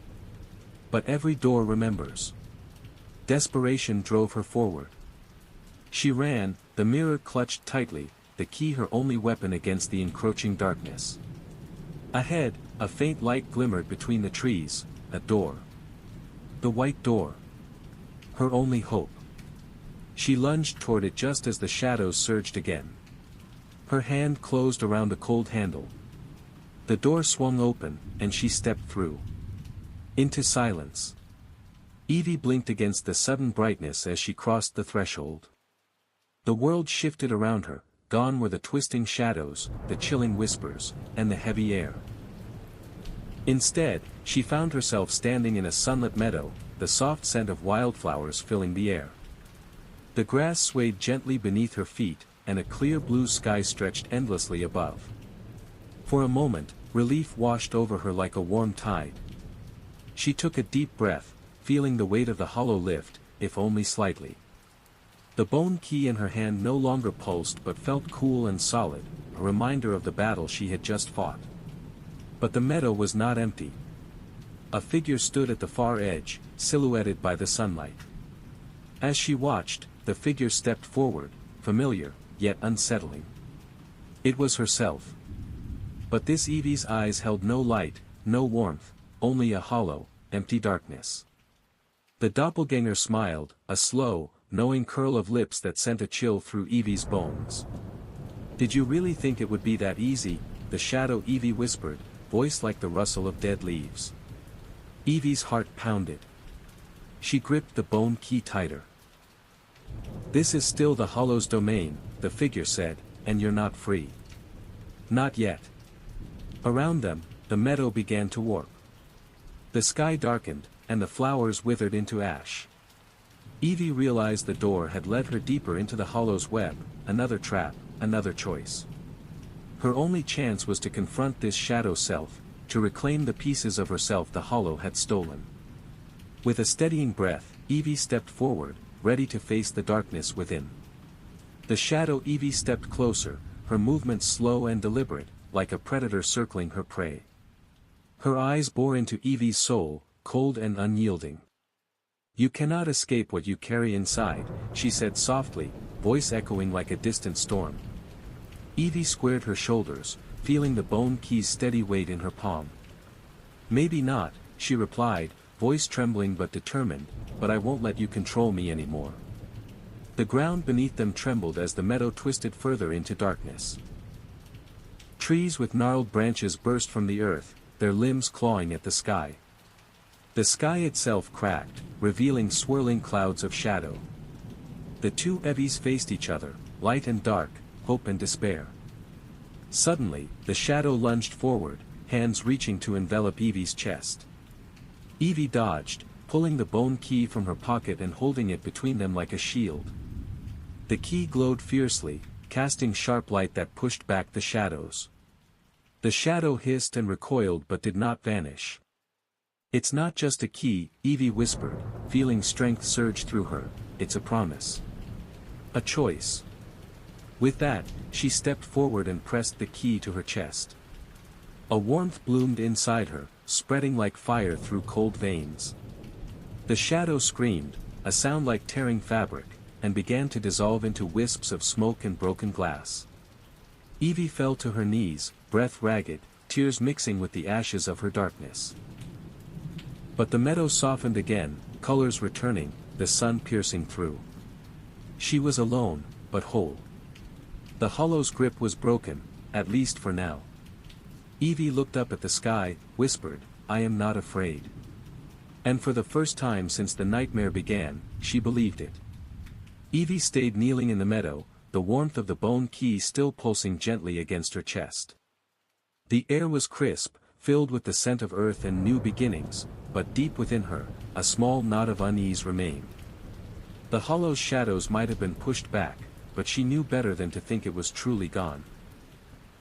[SPEAKER 1] But every door remembers. Desperation drove her forward. She ran, the mirror clutched tightly, the key her only weapon against the encroaching darkness. Ahead, a faint light glimmered between the trees, a door. The white door. Her only hope. She lunged toward it just as the shadows surged again. Her hand closed around a cold handle. The door swung open, and she stepped through. Into silence. Evie blinked against the sudden brightness as she crossed the threshold. The world shifted around her, gone were the twisting shadows, the chilling whispers, and the heavy air. Instead, she found herself standing in a sunlit meadow, the soft scent of wildflowers filling the air. The grass swayed gently beneath her feet, and a clear blue sky stretched endlessly above. For a moment, relief washed over her like a warm tide. She took a deep breath, feeling the weight of the hollow lift, if only slightly. The bone key in her hand no longer pulsed but felt cool and solid, a reminder of the battle she had just fought. But the meadow was not empty. A figure stood at the far edge, silhouetted by the sunlight. As she watched, the figure stepped forward, familiar, yet unsettling. It was herself. But this Evie's eyes held no light, no warmth, only a hollow, empty darkness. The doppelganger smiled, a slow, knowing curl of lips that sent a chill through Evie's bones. "Did you really think it would be that easy?" the shadow Evie whispered, voice like the rustle of dead leaves. Evie's heart pounded. She gripped the bone key tighter. "This is still the hollow's domain," the figure said, "and you're not free. Not yet." Around them, the meadow began to warp. The sky darkened, and the flowers withered into ash. Evie realized the door had led her deeper into the hollow's web, another trap, another choice. Her only chance was to confront this shadow self, to reclaim the pieces of herself the hollow had stolen. With a steadying breath, Evie stepped forward, ready to face the darkness within. The shadow Evie stepped closer, her movements slow and deliberate, like a predator circling her prey. Her eyes bore into Evie's soul, cold and unyielding. "You cannot escape what you carry inside," she said softly, voice echoing like a distant storm. Evie squared her shoulders, feeling the bone key's steady weight in her palm. "Maybe not," she replied, voice trembling but determined, "but I won't let you control me anymore." The ground beneath them trembled as the meadow twisted further into darkness. Trees with gnarled branches burst from the earth, their limbs clawing at the sky. The sky itself cracked, revealing swirling clouds of shadow. The two Evies faced each other, light and dark, hope and despair. Suddenly, the shadow lunged forward, hands reaching to envelop Evie's chest. Evie dodged, pulling the bone key from her pocket and holding it between them like a shield. The key glowed fiercely, casting sharp light that pushed back the shadows. The shadow hissed and recoiled but did not vanish. "It's not just a key," Evie whispered, feeling strength surge through her, "it's a promise. A choice." With that, she stepped forward and pressed the key to her chest. A warmth bloomed inside her, spreading like fire through cold veins. The shadow screamed, a sound like tearing fabric, and began to dissolve into wisps of smoke and broken glass. Evie fell to her knees, breath ragged, tears mixing with the ashes of her darkness. But the meadow softened again, colors returning, the sun piercing through. She was alone, but whole. The hollow's grip was broken, at least for now. Evie looked up at the sky, whispered, "I am not afraid." And for the first time since the nightmare began, she believed it. Evie stayed kneeling in the meadow, the warmth of the bone key still pulsing gently against her chest. The air was crisp, filled with the scent of earth and new beginnings, but deep within her, a small knot of unease remained. The hollow's shadows might have been pushed back, but she knew better than to think it was truly gone.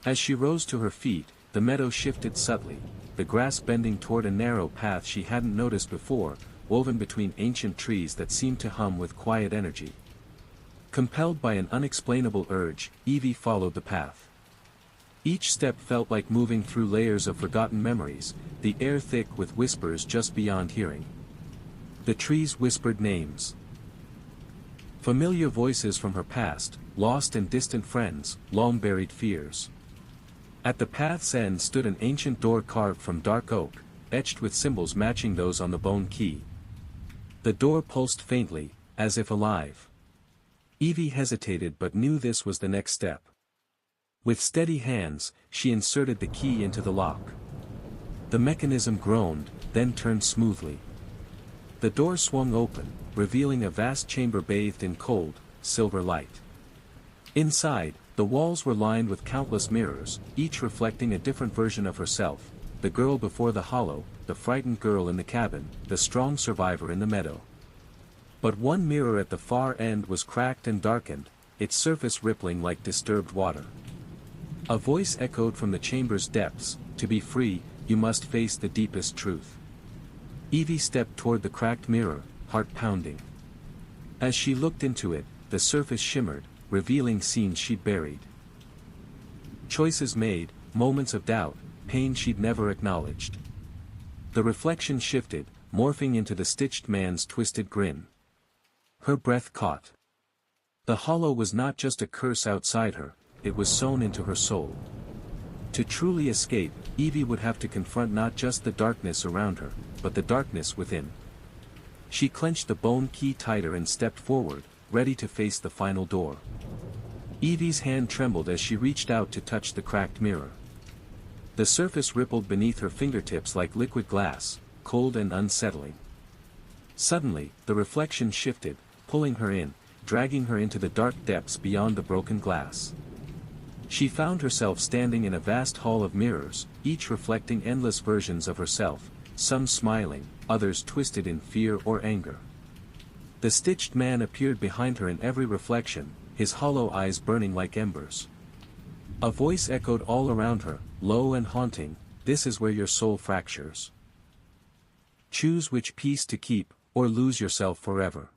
[SPEAKER 1] As she rose to her feet, the meadow shifted subtly, the grass bending toward a narrow path she hadn't noticed before, woven between ancient trees that seemed to hum with quiet energy. Compelled by an unexplainable urge, Evie followed the path. Each step felt like moving through layers of forgotten memories, the air thick with whispers just beyond hearing. The trees whispered names. Familiar voices from her past, lost and distant friends, long-buried fears. At the path's end stood an ancient door carved from dark oak, etched with symbols matching those on the bone key. The door pulsed faintly, as if alive. Evie hesitated but knew this was the next step. With steady hands, she inserted the key into the lock. The mechanism groaned, then turned smoothly. The door swung open, revealing a vast chamber bathed in cold, silver light. Inside, the walls were lined with countless mirrors, each reflecting a different version of herself, the girl before the hollow, the frightened girl in the cabin, the strong survivor in the meadow. But one mirror at the far end was cracked and darkened, its surface rippling like disturbed water. A voice echoed from the chamber's depths, "To be free, you must face the deepest truth." Evie stepped toward the cracked mirror, heart pounding. As she looked into it, the surface shimmered, revealing scenes she'd buried. Choices made, moments of doubt, pain she'd never acknowledged. The reflection shifted, morphing into the stitched man's twisted grin. Her breath caught. The hollow was not just a curse outside her, it was sewn into her soul. To truly escape, Evie would have to confront not just the darkness around her, but the darkness within. She clenched the bone key tighter and stepped forward, ready to face the final door. Evie's hand trembled as she reached out to touch the cracked mirror. The surface rippled beneath her fingertips like liquid glass, cold and unsettling. Suddenly, the reflection shifted, pulling her in, dragging her into the dark depths beyond the broken glass. She found herself standing in a vast hall of mirrors, each reflecting endless versions of herself, some smiling, others twisted in fear or anger. The stitched man appeared behind her in every reflection, his hollow eyes burning like embers. A voice echoed all around her, low and haunting, "This is where your soul fractures. Choose which piece to keep, or lose yourself forever."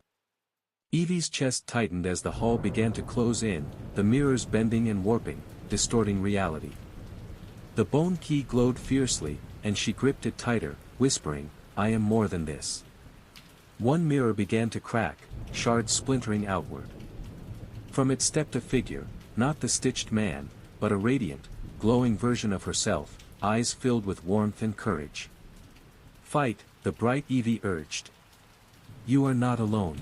[SPEAKER 1] Evie's chest tightened as the hall began to close in, the mirrors bending and warping, distorting reality. The bone key glowed fiercely, and she gripped it tighter, whispering, "I am more than this." One mirror began to crack, shards splintering outward. From it stepped a figure, not the stitched man, but a radiant, glowing version of herself, eyes filled with warmth and courage. "Fight," the bright Evie urged. "You are not alone."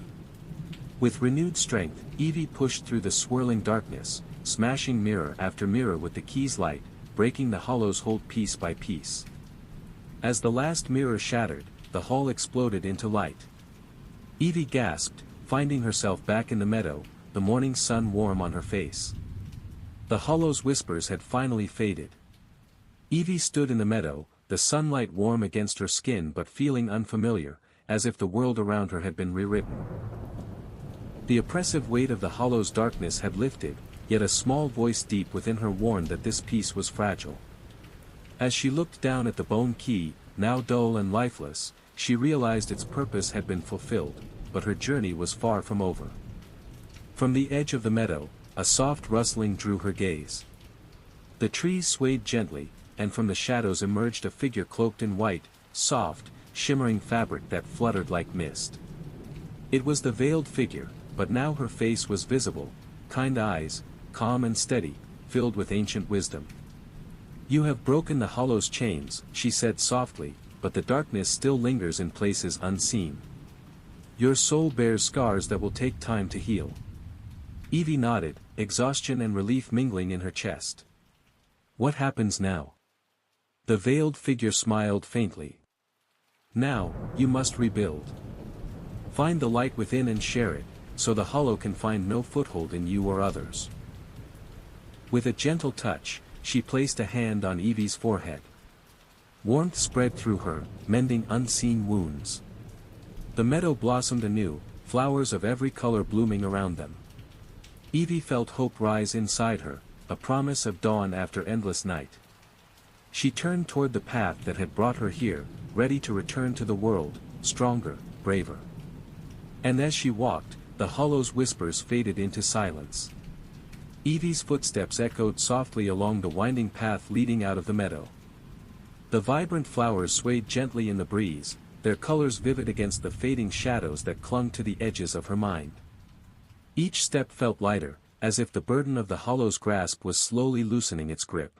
[SPEAKER 1] With renewed strength, Evie pushed through the swirling darkness, smashing mirror after mirror with the key's light, breaking the hollow's hold piece by piece. As the last mirror shattered, the hall exploded into light. Evie gasped, finding herself back in the meadow, the morning sun warm on her face. The hollow's whispers had finally faded. Evie stood in the meadow, the sunlight warm against her skin but feeling unfamiliar, as if the world around her had been rewritten. The oppressive weight of the hollow's darkness had lifted, yet a small voice deep within her warned that this peace was fragile. As she looked down at the bone key, now dull and lifeless, she realized its purpose had been fulfilled, but her journey was far from over. From the edge of the meadow, a soft rustling drew her gaze. The trees swayed gently, and from the shadows emerged a figure cloaked in white, soft, shimmering fabric that fluttered like mist. It was the veiled figure, but now her face was visible, kind eyes, calm and steady, filled with ancient wisdom. "You have broken the hollow's chains," she said softly, "but the darkness still lingers in places unseen. Your soul bears scars that will take time to heal." Evie nodded, exhaustion and relief mingling in her chest. "What happens now?" The veiled figure smiled faintly. "Now, you must rebuild. Find the light within and share it, so the hollow can find no foothold in you or others." With a gentle touch, she placed a hand on Evie's forehead. Warmth spread through her, mending unseen wounds. The meadow blossomed anew, flowers of every color blooming around them. Evie felt hope rise inside her, a promise of dawn after endless night. She turned toward the path that had brought her here, ready to return to the world, stronger, braver. And as she walked, the hollow's whispers faded into silence. Evie's footsteps echoed softly along the winding path leading out of the meadow. The vibrant flowers swayed gently in the breeze, their colors vivid against the fading shadows that clung to the edges of her mind. Each step felt lighter, as if the burden of the hollow's grasp was slowly loosening its grip.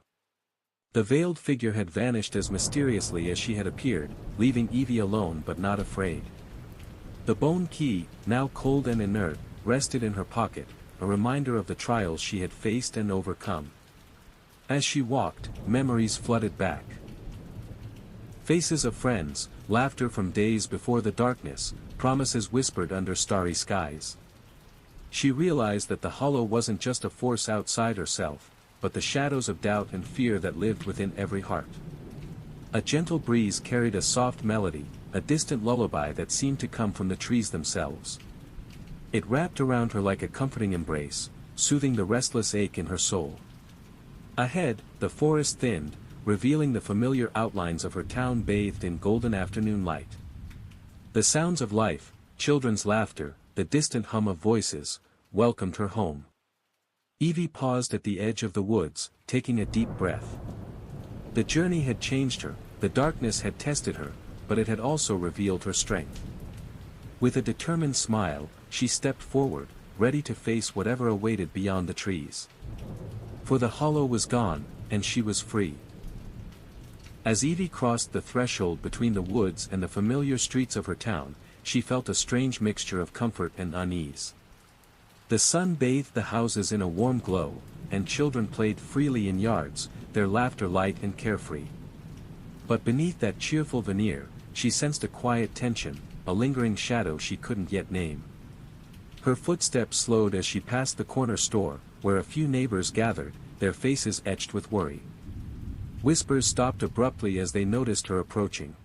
[SPEAKER 1] The veiled figure had vanished as mysteriously as she had appeared, leaving Evie alone but not afraid. The bone key, now cold and inert, rested in her pocket, a reminder of the trials she had faced and overcome. As she walked, memories flooded back. Faces of friends, laughter from days before the darkness, promises whispered under starry skies. She realized that the hollow wasn't just a force outside herself, but the shadows of doubt and fear that lived within every heart. A gentle breeze carried a soft melody, a distant lullaby that seemed to come from the trees themselves. It wrapped around her like a comforting embrace, soothing the restless ache in her soul. Ahead, the forest thinned, revealing the familiar outlines of her town bathed in golden afternoon light. The sounds of life, children's laughter, the distant hum of voices, welcomed her home. Evie paused at the edge of the woods, taking a deep breath. The journey had changed her, the darkness had tested her, but it had also revealed her strength. With a determined smile, she stepped forward, ready to face whatever awaited beyond the trees. For the hollow was gone, and she was free. As Evie crossed the threshold between the woods and the familiar streets of her town, she felt a strange mixture of comfort and unease. The sun bathed the houses in a warm glow, and children played freely in yards, their laughter light and carefree. But beneath that cheerful veneer, she sensed a quiet tension, a lingering shadow she couldn't yet name. Her footsteps slowed as she passed the corner store, where a few neighbors gathered, their faces etched with worry. Whispers stopped abruptly as they noticed her approaching.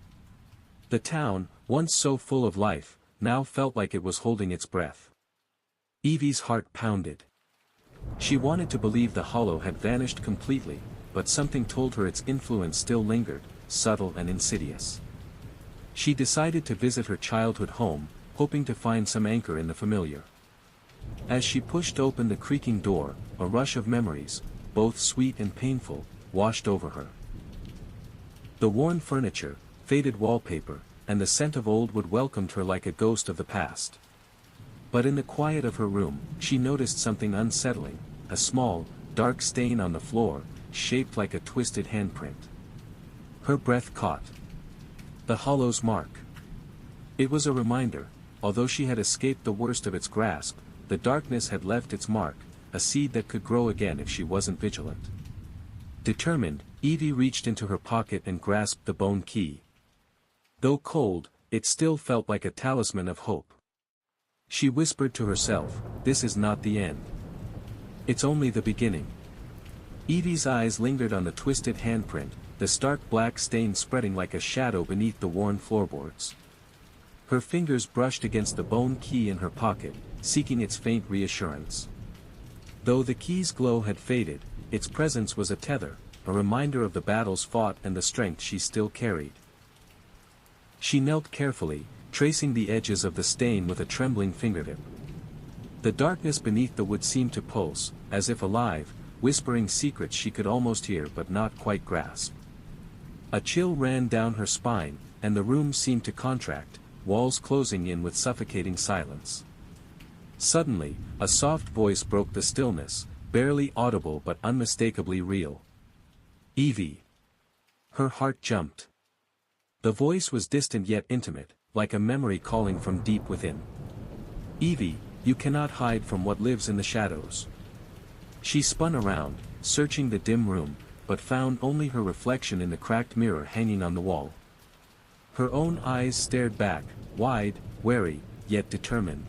[SPEAKER 1] The town, once so full of life, now felt like it was holding its breath. Evie's heart pounded. She wanted to believe the hollow had vanished completely, but something told her its influence still lingered, subtle and insidious. She decided to visit her childhood home, hoping to find some anchor in the familiar. As she pushed open the creaking door, a rush of memories, both sweet and painful, washed over her. The worn furniture, faded wallpaper, and the scent of old wood welcomed her like a ghost of the past. But in the quiet of her room, she noticed something unsettling, a small, dark stain on the floor, shaped like a twisted handprint. Her breath caught. The hollow's mark. It was a reminder, although she had escaped the worst of its grasp, the darkness had left its mark, a seed that could grow again if she wasn't vigilant. Determined, Evie reached into her pocket and grasped the bone key. Though cold, it still felt like a talisman of hope. She whispered to herself, "This is not the end. It's only the beginning." Evie's eyes lingered on the twisted handprint, the stark black stain spreading like a shadow beneath the worn floorboards. Her fingers brushed against the bone key in her pocket, seeking its faint reassurance. Though the key's glow had faded, its presence was a tether, a reminder of the battles fought and the strength she still carried. She knelt carefully, tracing the edges of the stain with a trembling fingertip. The darkness beneath the wood seemed to pulse, as if alive, whispering secrets she could almost hear but not quite grasp. A chill ran down her spine, and the room seemed to contract, walls closing in with suffocating silence. Suddenly, a soft voice broke the stillness, barely audible but unmistakably real. "Evie." Her heart jumped. The voice was distant yet intimate, like a memory calling from deep within. "Evie, you cannot hide from what lives in the shadows." She spun around, searching the dim room, but found only her reflection in the cracked mirror hanging on the wall. Her own eyes stared back, wide, wary, yet determined.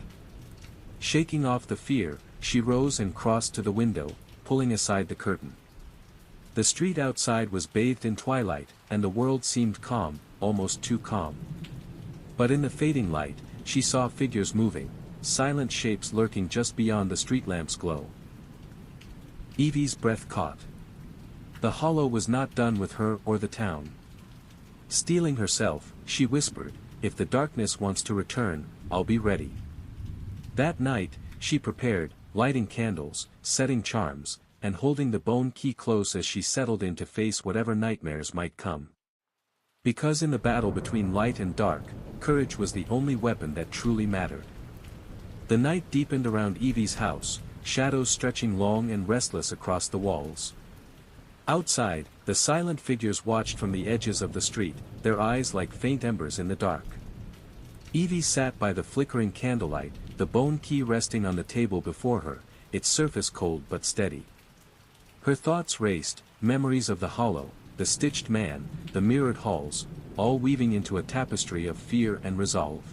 [SPEAKER 1] Shaking off the fear, she rose and crossed to the window, pulling aside the curtain. The street outside was bathed in twilight, and the world seemed calm, almost too calm. But in the fading light, she saw figures moving, silent shapes lurking just beyond the street lamp's glow. Evie's breath caught. The hollow was not done with her or the town. Steeling herself, she whispered, "If the darkness wants to return, I'll be ready." That night, she prepared, lighting candles, setting charms, and holding the bone key close as she settled in to face whatever nightmares might come. Because in the battle between light and dark, courage was the only weapon that truly mattered. The night deepened around Evie's house, shadows stretching long and restless across the walls. Outside, the silent figures watched from the edges of the street, their eyes like faint embers in the dark. Evie sat by the flickering candlelight, the bone key resting on the table before her, its surface cold but steady. Her thoughts raced, memories of the hollow, the stitched man, the mirrored halls, all weaving into a tapestry of fear and resolve.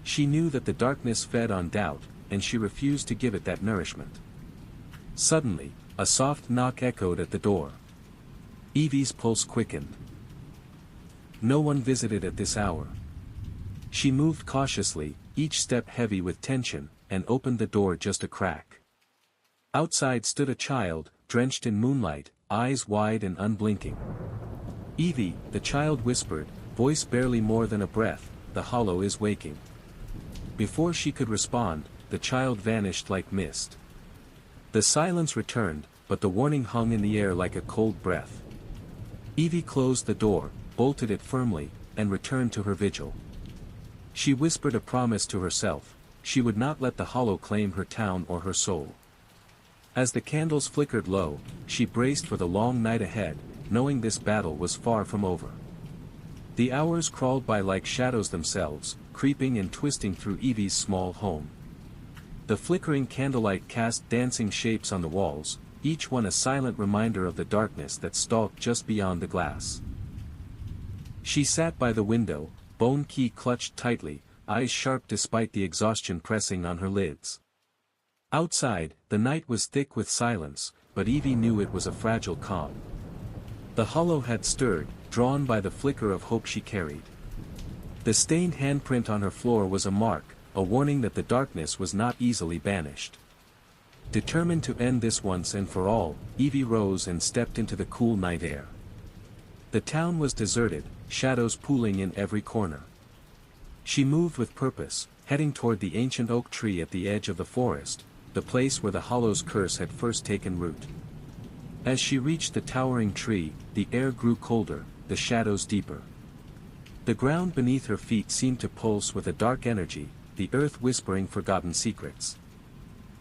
[SPEAKER 1] She knew that the darkness fed on doubt, and she refused to give it that nourishment. Suddenly, a soft knock echoed at the door. Evie's pulse quickened. No one visited at this hour. She moved cautiously, each step heavy with tension, and opened the door just a crack. Outside stood a child, drenched in moonlight, eyes wide and unblinking. "Evie," the child whispered, voice barely more than a breath, "the hollow is waking." Before she could respond, the child vanished like mist. The silence returned, but the warning hung in the air like a cold breath. Evie closed the door, bolted it firmly, and returned to her vigil. She whispered a promise to herself: she would not let the hollow claim her town or her soul. As the candles flickered low, she braced for the long night ahead, knowing this battle was far from over. The hours crawled by like shadows themselves, creeping and twisting through Evie's small home. The flickering candlelight cast dancing shapes on the walls, each one a silent reminder of the darkness that stalked just beyond the glass. She sat by the window, bone key clutched tightly, eyes sharp despite the exhaustion pressing on her lids. Outside, the night was thick with silence, but Evie knew it was a fragile calm. The hollow had stirred, drawn by the flicker of hope she carried. The stained handprint on her floor was a mark, a warning that the darkness was not easily banished. Determined to end this once and for all, Evie rose and stepped into the cool night air. The town was deserted, shadows pooling in every corner. She moved with purpose, heading toward the ancient oak tree at the edge of the forest, the place where the hollow's curse had first taken root. As she reached the towering tree, the air grew colder, the shadows deeper. The ground beneath her feet seemed to pulse with a dark energy, the earth whispering forgotten secrets.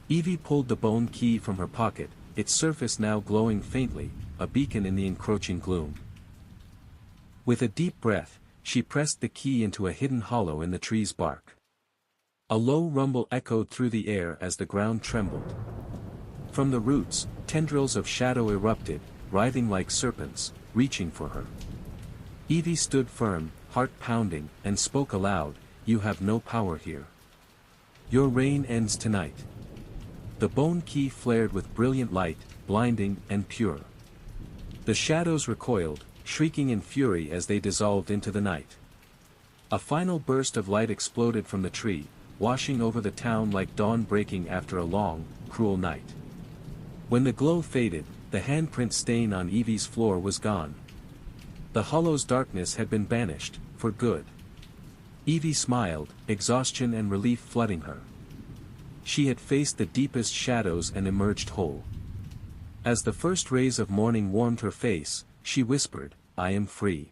[SPEAKER 1] Evie pulled the bone key from her pocket, its surface now glowing faintly, a beacon in the encroaching gloom. With a deep breath, she pressed the key into a hidden hollow in the tree's bark. A low rumble echoed through the air as the ground trembled. From the roots, tendrils of shadow erupted, writhing like serpents, reaching for her. Evie stood firm, heart pounding, and spoke aloud, "You have no power here. Your reign ends tonight." The bone key flared with brilliant light, blinding and pure. The shadows recoiled, shrieking in fury as they dissolved into the night. A final burst of light exploded from the tree, washing over the town like dawn breaking after a long, cruel night. When the glow faded, the handprint stain on Evie's floor was gone. The hollow's darkness had been banished, for good. Evie smiled, exhaustion and relief flooding her. She had faced the deepest shadows and emerged whole. As the first rays of morning warmed her face, she whispered, "I am free."